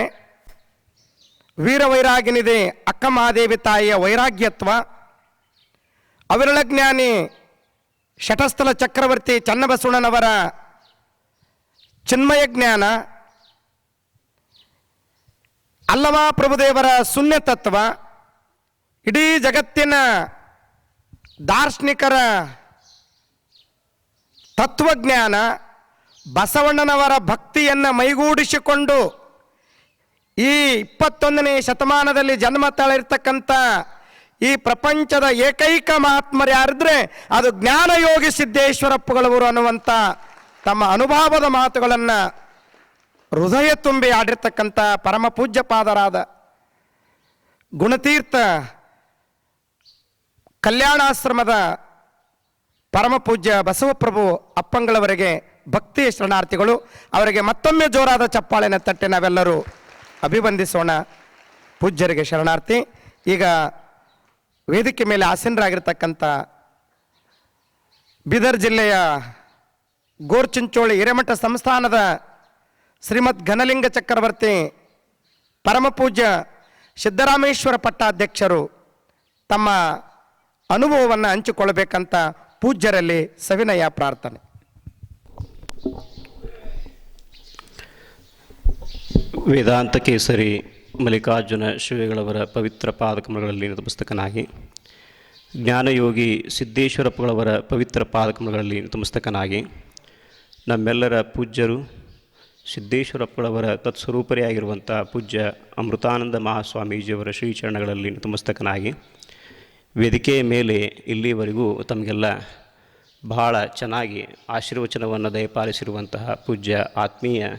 ವೀರವೈರಾಗಿನಿದೆ ಅಕ್ಕ ಮಹಾದೇವಿ ತಾಯಿಯ ವೈರಾಗ್ಯತ್ವ, ಅವಿರಳಜ್ಞಾನಿ ಶಟಸ್ಥಲ ಚಕ್ರವರ್ತಿ ಚನ್ನಬಸವಣ್ಣನವರ ಚಿನ್ಮಯ ಜ್ಞಾನ, ಅಲ್ಲಮ ಪ್ರಭುದೇವರ ಶೂನ್ಯ ತತ್ವ, ಇಡೀ ಜಗತ್ತಿನ ದಾರ್ಶನಿಕರ ತತ್ವಜ್ಞಾನ, ಬಸವಣ್ಣನವರ ಭಕ್ತಿಯನ್ನು ಮೈಗೂಡಿಸಿಕೊಂಡು ಈ 21ನೇ ಶತಮಾನದಲ್ಲಿ ಜನ್ಮ ತಾಳಿರ್ತಕ್ಕಂಥ ಈ ಪ್ರಪಂಚದ ಏಕೈಕ ಮಹಾತ್ಮರು ಯಾರಿದ್ರೆ ಅದು ಜ್ಞಾನಯೋಗಿ ಸಿದ್ದೇಶ್ವರಪ್ಪಗಳವರು ಅನ್ನುವಂಥ ತಮ್ಮ ಅನುಭವದ ಮಾತುಗಳನ್ನು ಹೃದಯ ತುಂಬಿ ಆಡಿರ್ತಕ್ಕಂಥ ಪರಮ ಪೂಜ್ಯಪಾದರಾದ ಗುಣತೀರ್ಥ ಕಲ್ಯಾಣಾಶ್ರಮದ ಪರಮ ಪೂಜ್ಯ ಬಸವಪ್ರಭು ಅಪ್ಪಂಗಳವರಿಗೆ ಭಕ್ತಿಯ ಶರಣಾರ್ಥಿಗಳು. ಅವರಿಗೆ ಮತ್ತೊಮ್ಮೆ ಜೋರಾದ ಚಪ್ಪಾಳೆನ ತಟ್ಟೆ ನಾವೆಲ್ಲರೂ ಅಭಿವಂದಿಸೋಣ. ಪೂಜ್ಯರಿಗೆ ಶರಣಾರ್ಥಿ. ಈಗ ವೇದಿಕೆ ಮೇಲೆ ಆಸೀನರಾಗಿರ್ತಕ್ಕಂಥ ಬೀದರ್ ಜಿಲ್ಲೆಯ ಗೋರ್ಚಿಂಚೋಳಿ ಹಿರೇಮಠ ಸಂಸ್ಥಾನದ ಶ್ರೀಮದ್ ಘನಲಿಂಗ ಚಕ್ರವರ್ತಿ ಪರಮಪೂಜ್ಯ ಸಿದ್ದರಾಮೇಶ್ವರ ಪಟ್ಟಾಧ್ಯಕ್ಷರು ತಮ್ಮ ಅನುಭವವನ್ನು ಹಂಚಿಕೊಳ್ಳಬೇಕಂತ ಪೂಜ್ಯರಲ್ಲಿ ಸವಿನಯ ಪ್ರಾರ್ಥನೆ. ವೇದಾಂತ ಕೇಸರಿ ಮಲ್ಲಿಕಾರ್ಜುನ ಶ್ರೀಗಳವರ ಪವಿತ್ರ ಪಾದಕಮಲಗಳಲ್ಲಿ ನತಮಸ್ತಕನಾಗಿ, ಜ್ಞಾನಯೋಗಿ ಸಿದ್ದೇಶ್ವರಪ್ಪಗಳವರ ಪವಿತ್ರ ಪಾದಕಮಲಗಳಲ್ಲಿ ನತಮಸ್ತಕನಾಗಿ, ನಮ್ಮೆಲ್ಲರ ಪೂಜ್ಯರು ಸಿದ್ದೇಶ್ವರಪ್ಪಗಳವರ ತತ್ಸ್ವರೂಪರಿಯಾಗಿರುವಂಥ ಪೂಜ್ಯ ಅಮೃತಾನಂದ ಮಹಾಸ್ವಾಮೀಜಿಯವರ ಶ್ರೀಚರಣಗಳಲ್ಲಿ ನತಮಸ್ತಕನಾಗಿ, ವೇದಿಕೆಯ ಮೇಲೆ ಇಲ್ಲಿವರೆಗೂ ತಮಗೆಲ್ಲ ಬಹಳ ಚೆನ್ನಾಗಿ ಆಶೀರ್ವಚನವನ್ನು ದಯಪಾಲಿಸಿರುವಂತಹ ಪೂಜ್ಯ ಆತ್ಮೀಯ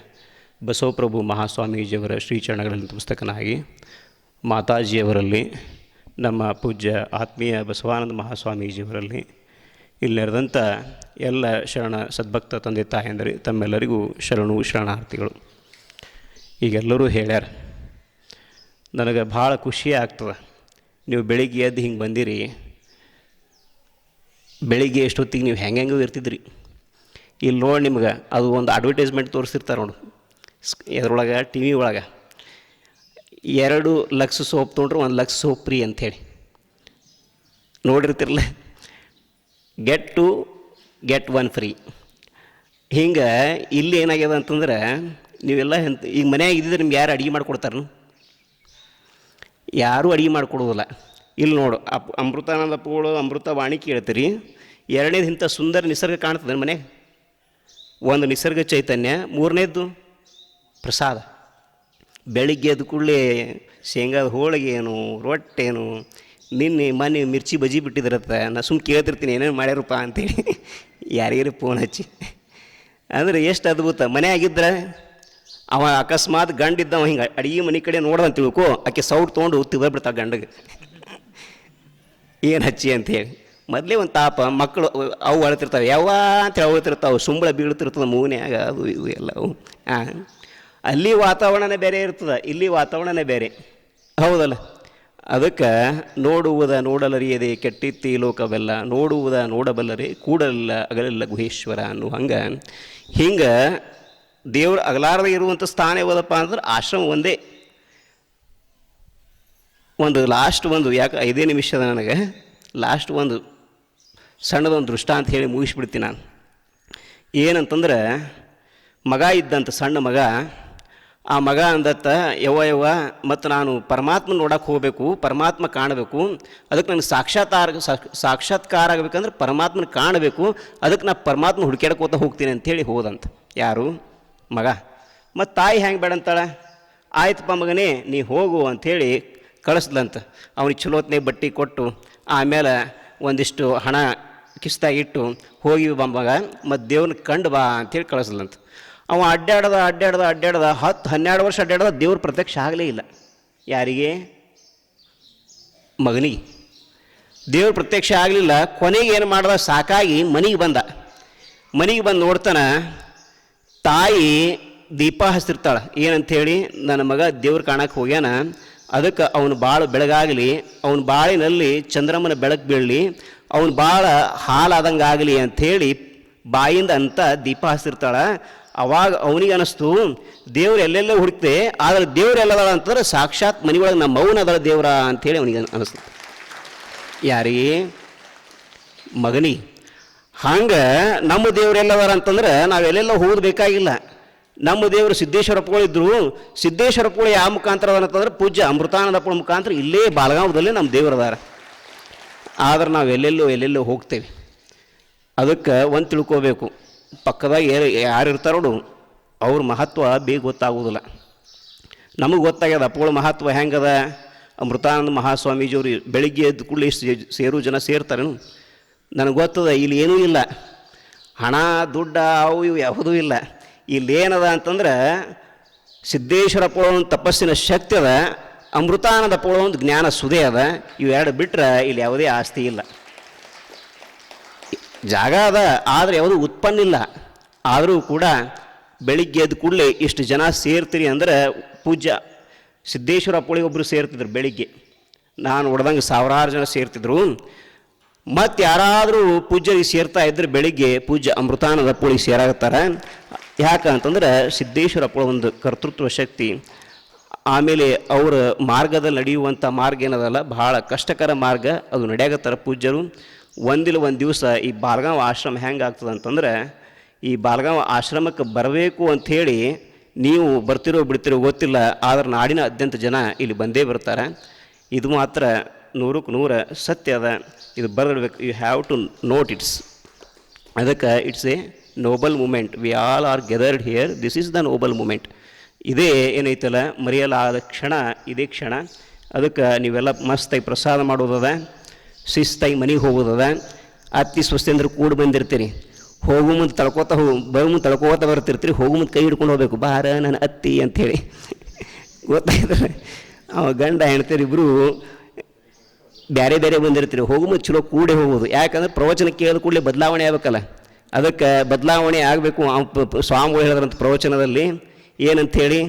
ಬಸವಪ್ರಭು ಮಹಾಸ್ವಾಮೀಜಿಯವರ ಶ್ರೀಚರಣಗಳಲ್ಲಿ ನತಮಸ್ತಕನಾಗಿ, ಮಾತಾಜಿಯವರಲ್ಲಿ, ನಮ್ಮ ಪೂಜ್ಯ ಆತ್ಮೀಯ ಬಸವಾನಂದ ಮಹಾಸ್ವಾಮೀಜಿಯವರಲ್ಲಿ, ಇಲ್ಲಿ ನೆರೆದಂಥ ಎಲ್ಲ ಶರಣ ಸದ್ಭಕ್ತ ತಂದೆ ತಾಯಂದರೆ ತಮ್ಮೆಲ್ಲರಿಗೂ ಶರಣು ಶರಣಾರ್ಥಿಗಳು. ಈಗೆಲ್ಲರೂ ಹೇಳ್ಯಾರ, ನನಗೆ ಭಾಳ ಖುಷಿ ಆಗ್ತದೆ. ನೀವು ಬೆಳಿಗ್ಗೆ ಎದ್ದು ಹಿಂಗೆ ಬಂದಿರಿ, ಬೆಳಿಗ್ಗೆ ಎಷ್ಟೊತ್ತಿಗೆ ನೀವು ಹೆಂಗೆ ಇರ್ತಿದ್ರಿ. ಇಲ್ಲಿ ನೋಡಿ ನಿಮ್ಗೆ ಅದು ಒಂದು ಅಡ್ವರ್ಟೈಸ್ಮೆಂಟ್ ತೋರಿಸ್ತಿರ್ತಾರೆ ನೋಡು ಎದ್ರೊಳಗೆ ಟಿ ವಿ ಒಳಗೆ, 2 ಲಕ್ಷ ಸೋಪ್ ತೊಗೊಂಡ್ರೆ 1 ಲಕ್ಷ ಸೋಪ್ ಫ್ರೀ ಅಂಥೇಳಿ ನೋಡಿರ್ತಿರಲ್ಲ. Get 2 get 1 free. ಹಿಂಗೆ ಇಲ್ಲಿ ಏನಾಗ್ಯದ ಅಂತಂದ್ರೆ, ನೀವೆಲ್ಲ ಈಗ ಮನೆಯಾಗ ಇದ್ದಿದ್ರೆ ನಿಮ್ಗೆ ಯಾರು ಅಡುಗೆ ಮಾಡಿಕೊಡ್ತಾರ? ಯಾರೂ ಅಡುಗೆ ಮಾಡಿಕೊಡೋದಿಲ್ಲ. ಇಲ್ಲಿ ನೋಡು, ಅಮೃತಾನಂದ ಪೂಳು ಅಮೃತ ವಾಣಿ ಕೇಳ್ತೀರಿ. 2ನೇದು ಇಂಥ ಸುಂದರ ನಿಸರ್ಗ ಕಾಣ್ತದೆ ಮನೆ. 1 ನಿಸರ್ಗ ಚೈತನ್ಯ, 3ನೇದ್ದು ಪ್ರಸಾದ. ಬೆಳಿಗ್ಗೆ ಎದ್ದು ಕೂಡಲೇ ಶೇಂಗಾದ ಹೋಳಿಗೆ ಏನು, ರೊಟ್ಟೇನು, ನಿನ್ನೆ ಮನೆ ಮಿರ್ಚಿ ಬಜ್ಜಿ ಬಿಟ್ಟಿದ್ರತ್ತ. ನಾನು ಸುಮ್ಮನೆ ಕೇಳ್ತಿರ್ತೀನಿ ಏನೇನು ಮಾಡ್ಯಾರಪ್ಪ ಅಂತೇಳಿ ಯಾರಿಗಾರು ಫೋನ್ ಹಚ್ಚಿ. ಅಂದರೆ ಎಷ್ಟು ಅದ್ಭುತ. ಮನೆ ಆಗಿದ್ರೆ ಅವ ಅಕಸ್ಮಾತ್ ಗಂಡಿದ್ದವ ಹಿಂಗೆ ಅಡುಗೆ ಮನೆ ಕಡೆ ನೋಡ್ದಂತ ತಿಳ್ಕೊ, ಆಕೆ ಸೌಟ್ ತೊಗೊಂಡು ತಿಳ್ಬಿಡ್ತಾವೆ ಗಂಡಗೆ ಏನು ಹಚ್ಚಿ ಅಂಥೇಳಿ. ಮೊದಲೇ ಒಂದು ತಾಪ. ಮಕ್ಕಳು ಅವು ಅಳ್ತಿರ್ತಾವೆ, ಯಾವ ಅಂತೇಳಿ ಅಳ್ತಿರ್ತಾವೆ, ಸುಂಬಳ ಬೀಳ್ತಿರ್ತದೆ ಮೂನ್ಯಾಗ, ಅದು ಇದು ಎಲ್ಲವು. ಅಲ್ಲಿ ವಾತಾವರಣನೇ ಬೇರೆ ಇರ್ತದೆ, ಇಲ್ಲಿ ವಾತಾವರಣನೇ ಬೇರೆ, ಹೌದಲ್ಲ? ಅದಕ್ಕೆ ನೋಡುವುದ ನೋಡಲರಿಯದೆ ಕೆಟ್ಟಿತ್ತಿ ಲೋಕವೆಲ್ಲ, ನೋಡುವುದ ನೋಡಬಲ್ಲರೆ ಕೂಡಲಿಲ್ಲ ಅಗಲಿಲ್ಲ ಗುಹೇಶ್ವರ ಅನ್ನೋ ಹಿಂಗೆ ದೇವ್ರು ಅಗಲಾರದೆ ಇರುವಂಥ ಸ್ಥಾನ ಯಾವುದಪ್ಪ ಅಂದ್ರೆ ಆಶ್ರಮ ಒಂದೇ. ಲಾಸ್ಟ್ ಯಾಕೆ 5 ನಿಮಿಷದ ನನಗೆ ಲಾಸ್ಟ್ ಸಣ್ಣದೊಂದು ದೃಷ್ಟಾಂತ ಹೇಳಿ ಮುಗಿಸ್ಬಿಡ್ತೀನಿ ನಾನು. ಏನಂತಂದ್ರೆ, ಮಗ ಇದ್ದಂಥ ಸಣ್ಣ ಮಗ, ಆ ಮಗ ಅಂದತ್ತ, ಯವ್ವ ಮತ್ತು ನಾನು ಪರಮಾತ್ಮ ನೋಡಕ್ಕೆ ಹೋಗಬೇಕು, ಪರಮಾತ್ಮ ಕಾಣಬೇಕು, ಅದಕ್ಕೆ ನನಗೆ ಸಾಕ್ಷಾತ್ಕಾರ ಆಗಬೇಕಂದ್ರೆ ಪರಮಾತ್ಮನ ಕಾಣಬೇಕು, ಅದಕ್ಕೆ ನಾ ಪರಮಾತ್ಮ ಹುಡುಕ್ಯಾಡ್ಕೋತ ಹೋಗ್ತೀನಿ ಅಂಥೇಳಿ ಹೋದಂತ. ಯಾರು? ಮಗ. ಮತ್ತು ತಾಯಿ ಹೆಂಗೆ ಬೇಡಂತಾಳೆ, ಆಯ್ತಪ್ಪ ಮಗನೇ ನೀ ಹೋಗು ಅಂಥೇಳಿ ಕಳಿಸ್ಲಂತ. ಅವನಿಗೆ ಚಲೋತ್ನೇ ಬಟ್ಟೆ ಕೊಟ್ಟು, ಆಮೇಲೆ ಒಂದಿಷ್ಟು ಹಣ ಕಿಸ್ತಾಗಿಟ್ಟು, ಹೋಗಿ ಬಾ ಮಗ, ಮತ್ತು ದೇವ್ರನ್ನ ಕಂಡು ಬಾ ಅಂಥೇಳಿ ಕಳಿಸ್ಲಂತ. ಅವ ಅಡ್ಡಾಡ್ದ 10-12 ವರ್ಷ ಅಡ್ಡಾಡ್ದ, ದೇವ್ರ ಪ್ರತ್ಯಕ್ಷ ಆಗಲೇ ಇಲ್ಲ. ಯಾರಿಗೆ? ಮಗನಿಗೆ ದೇವ್ರ ಪ್ರತ್ಯಕ್ಷ ಆಗಲಿಲ್ಲ. ಕೊನೆಗೆ ಏನು ಮಾಡ್ದ, ಸಾಕಾಗಿ ಮನೆಗೆ ಬಂದು ನೋಡ್ತಾನೆ, ತಾಯಿ ದೀಪ ಹಚ್ತಿರ್ತಾಳೆ. ಏನಂಥೇಳಿ, ನನ್ನ ಮಗ ದೇವ್ರು ಕಾಣಕ್ಕೆ ಹೋಗ್ಯಾನ, ಅದಕ್ಕೆ ಅವನು ಭಾಳ ಬೆಳಗಾಗಲಿ, ಅವನ ಬಾಳಿನಲ್ಲಿ ಚಂದ್ರಮ್ಮನ ಬೆಳಕು ಬೀಳಲಿ, ಅವನು ಭಾಳ ಹಾಲಾದಂಗೆ ಆಗಲಿ ಅಂಥೇಳಿ ಬಾಯಿಂದ ಅಂತ ದೀಪ ಹಚ್ತಿರ್ತಾಳೆ. ಅವಾಗ ಅವನಿಗೆ ಅನ್ನಿಸ್ತು, ದೇವ್ರು ಎಲ್ಲೆಲ್ಲೋ ಹುಡುಕ್ತೆ, ಆದರೆ ದೇವ್ರು ಎಲ್ಲದಾಳ ಅಂತಂದ್ರೆ ಸಾಕ್ಷಾತ್ ಮನೆ ಒಳಗೆ ನಮ್ಮ ಮೌನ ಅದಳ ದೇವ್ರ ಅಂಥೇಳಿ ಅವನಿಗೆ ಅನ್ನಿಸ್ತು. ಯಾರಿಗೆ? ಮಗನಿಗೆ. ಹಂಗೆ ನಮ್ಮ ದೇವ್ರು ಎಲ್ಲದಾರ ಅಂತಂದ್ರೆ ನಾವೆಲ್ಲೆಲ್ಲ ಹೋಗೋದು ಬೇಕಾಗಿಲ್ಲ. ನಮ್ಮ ದೇವರು ಸಿದ್ದೇಶ್ವರಪ್ಪಗಳಿದ್ರು. ಸಿದ್ದೇಶ್ವರಪ್ಪಗಳು ಯಾವ ಮುಖಾಂತರ ಅಂತಂದ್ರೆ ಪೂಜ್ಯ ಅಮೃತಾನಂದಪ್ಪಳ ಮುಖಾಂತರ ಇಲ್ಲೇ ಬಾಲಗಾಂವದಲ್ಲೇ ನಮ್ಮ ದೇವ್ರದಾರ. ಆದ್ರೆ ನಾವು ಎಲ್ಲೆಲ್ಲೋ ಹೋಗ್ತೇವೆ. ಅದಕ್ಕೆ ತಿಳ್ಕೋಬೇಕು, ಪಕ್ಕದಾಗ ಯಾರು ಇರ್ತಾರೋಡು ಅವ್ರ ಮಹತ್ವ ಬೇಗ ಗೊತ್ತಾಗೋದಿಲ್ಲ. ನಮಗೆ ಗೊತ್ತಾಗ್ಯದ ಅಪ್ಪಗಳ ಮಹತ್ವ ಹೆಂಗದ. ಅಮೃತಾನಂದ ಮಹಾಸ್ವಾಮೀಜಿಯವರು ಬೆಳಿಗ್ಗೆ ಎದ್ದು ಕೂಡಲೇ ಸೇರು ಜನ ಸೇರ್ತಾರೇನು? ನನಗೆ ಗೊತ್ತದ, ಇಲ್ಲಿ ಏನೂ ಇಲ್ಲ, ಹಣ ದುಡ್ಡ ಅವು ಇವು ಯಾವುದೂ ಇಲ್ಲ. ಇಲ್ಲೇನದ ಅಂತಂದ್ರೆ ಸಿದ್ದೇಶ್ವರ ಪೋಳ ಒಂದು ತಪಸ್ಸಿನ ಶಕ್ತಿ ಅದ, ಅಮೃತಾನಂದ ಪೋಳ ಒಂದು ಜ್ಞಾನ ಸುದೆ ಅದ. ಇವೆರಡು ಬಿಟ್ಟರೆ ಇಲ್ಲಿ ಯಾವುದೇ ಆಸ್ತಿ ಇಲ್ಲ. ಜಾಗ ಅದ, ಆದರೆ ಯಾವುದೂ ಉತ್ಪನ್ನ ಇಲ್ಲ. ಆದರೂ ಕೂಡ ಬೆಳಿಗ್ಗೆ ಎದ್ದು ಕೂಡಲೇ ಇಷ್ಟು ಜನ ಸೇರ್ತೀರಿ ಅಂದರೆ ಪೂಜ್ಯ ಸಿದ್ದೇಶ್ವರ ಅಪ್ಪಳಿಗೆ ಒಬ್ಬರು ಸೇರ್ತಿದ್ರು ಬೆಳಿಗ್ಗೆ. ನಾನು ಹೊಡೆದಂಗೆ ಸಾವಿರಾರು ಜನ ಸೇರ್ತಿದ್ರು. ಮತ್ತು ಯಾರಾದರೂ ಪೂಜ್ಯರಿಗೆ ಸೇರ್ತಾ ಇದ್ದರೆ ಬೆಳಿಗ್ಗೆ ಪೂಜ್ಯ ಅಮೃತಾನಂದ ಅಪ್ಪಳಿಗೆ ಸೇರಾಗುತ್ತಾರೆ. ಯಾಕಂತಂದ್ರೆ ಸಿದ್ದೇಶ್ವರ ಅಪ್ಪಳ ಒಂದು ಕರ್ತೃತ್ವ ಶಕ್ತಿ. ಆಮೇಲೆ ಅವರ ಮಾರ್ಗದಲ್ಲಿ ನಡೆಯುವಂಥ ಮಾರ್ಗ ಏನದಲ್ಲ, ಭಾಳ ಕಷ್ಟಕರ ಮಾರ್ಗ, ಅದು ನಡೆಯಾಗತ್ತಾರೆ ಪೂಜ್ಯರು. ಒಂದಿಲ್ಲ ಒಂದು ದಿವಸ ಈ ಬಾಲಗಾಂವ್ ಆಶ್ರಮ ಹೆಂಗೆ ಆಗ್ತದೆ ಅಂತಂದ್ರೆ, ಈ ಬಾಲಗಾಂವ್ ಆಶ್ರಮಕ್ಕೆ ಬರಬೇಕು ಅಂಥೇಳಿ ನೀವು ಬರ್ತಿರೋ ಬಿಡ್ತಿರೋ ಗೊತ್ತಿಲ್ಲ, ಆದ್ರೆ ನಾಡಿನಾದ್ಯಂತ ಜನ ಇಲ್ಲಿ ಬಂದೇ ಬರ್ತಾರೆ. ಇದು ಮಾತ್ರ 100% ಸತ್ಯ ಅದ. ಇದು ಬರಬೇಕು. You have to note it's. ಅದಕ್ಕೆ it's a noble moment. We all are gathered here. This is the noble moment. ಇದೇ ಏನೈತಲ್ಲ ಮರೆಯಲಾದ ಕ್ಷಣ, ಇದೇ ಕ್ಷಣ. ಅದಕ್ಕೆ ನೀವೆಲ್ಲ ಮಸ್ತಾಗಿ ಪ್ರಸಾದ ಮಾಡೋದದ, ಶಿಸ್ತಾಗಿ ಮನೆಗೆ ಹೋಗೋದದ. ಅತ್ತಿ ಸ್ವಸ್ತಿ ಅಂದ್ರೆ ಕೂಡ ಬಂದಿರ್ತೀರಿ. ಹೋಗು ಮುಂದೆ ತಳ್ಕೋತ ಬರೋ ಮುಂದೆ ತಳ್ಕೋತ ಬರ್ತಿರ್ತೀರಿ. ಹೋಗು ಮುಂದೆ ಕೈ ಹಿಡ್ಕೊಂಡು ಹೋಗ್ಬೇಕು, ಬಾರ ನನ್ನ ಅತ್ತಿ ಅಂಥೇಳಿ. ಗೊತ್ತಾಯ್ತಾರೆ. ಅವ ಗಂಡ ಹೆಣ್ತೀರಿ ಇಬ್ಬರು ಬೇರೆ ಬೇರೆ ಬಂದಿರ್ತೀರಿ. ಹೋಗು ಮುಂದೆ ಚಲೋ ಕೂಡೇ ಹೋಗೋದು. ಯಾಕಂದ್ರೆ ಪ್ರವಚನ ಕೇಳಿದ ಕೂಡಲೇ ಬದಲಾವಣೆ ಆಗ್ಬೇಕಲ್ಲ. ಅದಕ್ಕೆ ಬದಲಾವಣೆ ಆಗಬೇಕು. ಸ್ವಾಮಿಗಳು ಹೇಳಿದ್ರಂತ ಪ್ರವಚನದಲ್ಲಿ ಏನಂಥೇಳಿ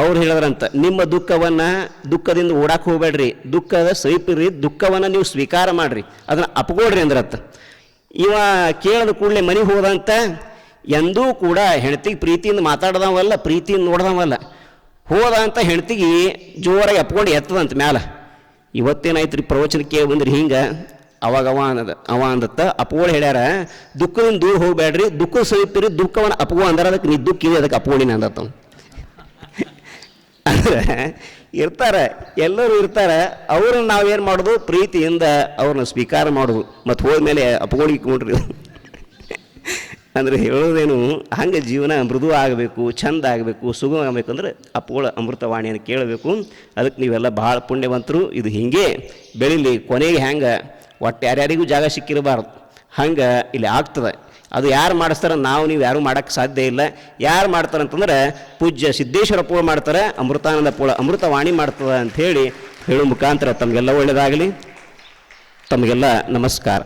ಅವ್ರು ಹೇಳಿದ್ರಂತ, ನಿಮ್ಮ ದುಃಖದಿಂದ ಓಡಾಕ್ ಹೋಗ್ಬೇಡ್ರಿ, ದುಃಖದ ಸೈಪಿರಿ, ದುಃಖವನ್ನು ನೀವು ಸ್ವೀಕಾರ ಮಾಡಿರಿ, ಅದನ್ನು ಅಪ್ಕೊಡ್ರಿ ಅಂದ್ರತ್ತ. ಇವ ಕೇಳಿದ ಕೂಡಲೇ ಮನೆಗೆ ಹೋದಂತ ಎಂದೂ ಕೂಡ ಹೆಂಡ್ತಿಗೆ ಪ್ರೀತಿಯಿಂದ ಮಾತಾಡ್ದವಲ್ಲ, ಪ್ರೀತಿಯಿಂದ ನೋಡ್ದವಲ್ಲ. ಹೋದ ಅಂತ ಹೆಂಡ್ತಿಗೆ ಜೋರಾಗಿ ಅಪ್ಕೊಂಡು ಎತ್ತದಂತ ಮ್ಯಾಲ. ಇವತ್ತೇನಾಯ್ತು ರೀ ಪ್ರವಚನ ಕೇಳಿ ಬಂದ್ರಿ ಹಿಂಗೆ. ಅವಾಗ ಅವ ಅಂದತ್ತ ಅಪ್ಗೋಳು ಹೇಳ್ಯಾರ, ದುಃಖದಿಂದ ದೂರ ಹೋಗ್ಬೇಡ್ರಿ, ದುಃಖ ಸಹಿಪಿರಿ, ದುಃಖವನ್ನು ಅಪ್ಗೋ ಅಂದ್ರೆ ಅದಕ್ಕೆ ನೀ ದುಃಖ ಇದೆ, ಅದಕ್ಕೆ ಅಪ್ಗೋಣಿನ ಅಂದತ್ತ. ಅಂದ್ರೆ ಇರ್ತಾರೆ, ಎಲ್ಲರೂ ಇರ್ತಾರೆ. ಅವ್ರನ್ನ ನಾವೇನು ಮಾಡೋದು, ಪ್ರೀತಿಯಿಂದ ಅವ್ರನ್ನ ಸ್ವೀಕಾರ ಮಾಡೋದು. ಮತ್ತು ಹೋದ್ಮೇಲೆ ಅಪ್ಗೋಣಿಕೊಂಡ್ರಿ ಅಂದರೆ ಹೇಳೋದೇನು, ಹಂಗೆ ಜೀವನ ಮೃದು ಆಗಬೇಕು, ಚಂದ ಆಗಬೇಕು, ಸುಗಮ ಆಗಬೇಕು ಅಂದರೆ ಅಪ್ಪಗಳ ಅಮೃತವಾಣಿಯನ್ನು ಕೇಳಬೇಕು. ಅದಕ್ಕೆ ನೀವೆಲ್ಲ ಭಾಳ ಪುಣ್ಯವಂತರು. ಇದು ಹೀಗೆ ಬೆಳೀಲಿ. ಕೊನೆಗೆ ಹೆಂಗೆ ಒಟ್ಟು ಯಾರ್ಯಾರಿಗೂ ಜಾಗ ಸಿಕ್ಕಿರಬಾರ್ದು, ಹಂಗೆ ಇಲ್ಲಿ ಆಗ್ತದೆ. ಅದು ಯಾರು ಮಾಡಿಸ್ತಾರೆ, ನಾವು ನೀವು ಯಾರೂ ಮಾಡೋಕ್ಕೆ ಸಾಧ್ಯ ಇಲ್ಲ. ಯಾರು ಮಾಡ್ತಾರೆ ಅಂತಂದ್ರೆ ಪೂಜ್ಯ ಸಿದ್ದೇಶ್ವರ ಪೋಳ ಮಾಡ್ತಾರೆ, ಅಮೃತಾನಂದ ಪೋಳ ಅಮೃತವಾಣಿ ಮಾಡ್ತದೆ ಅಂಥೇಳಿ ಹೇಳೋ ಮುಖಾಂತರ ತಮಗೆಲ್ಲ ಒಳ್ಳೆಯದಾಗಲಿ. ತಮಗೆಲ್ಲ ನಮಸ್ಕಾರ.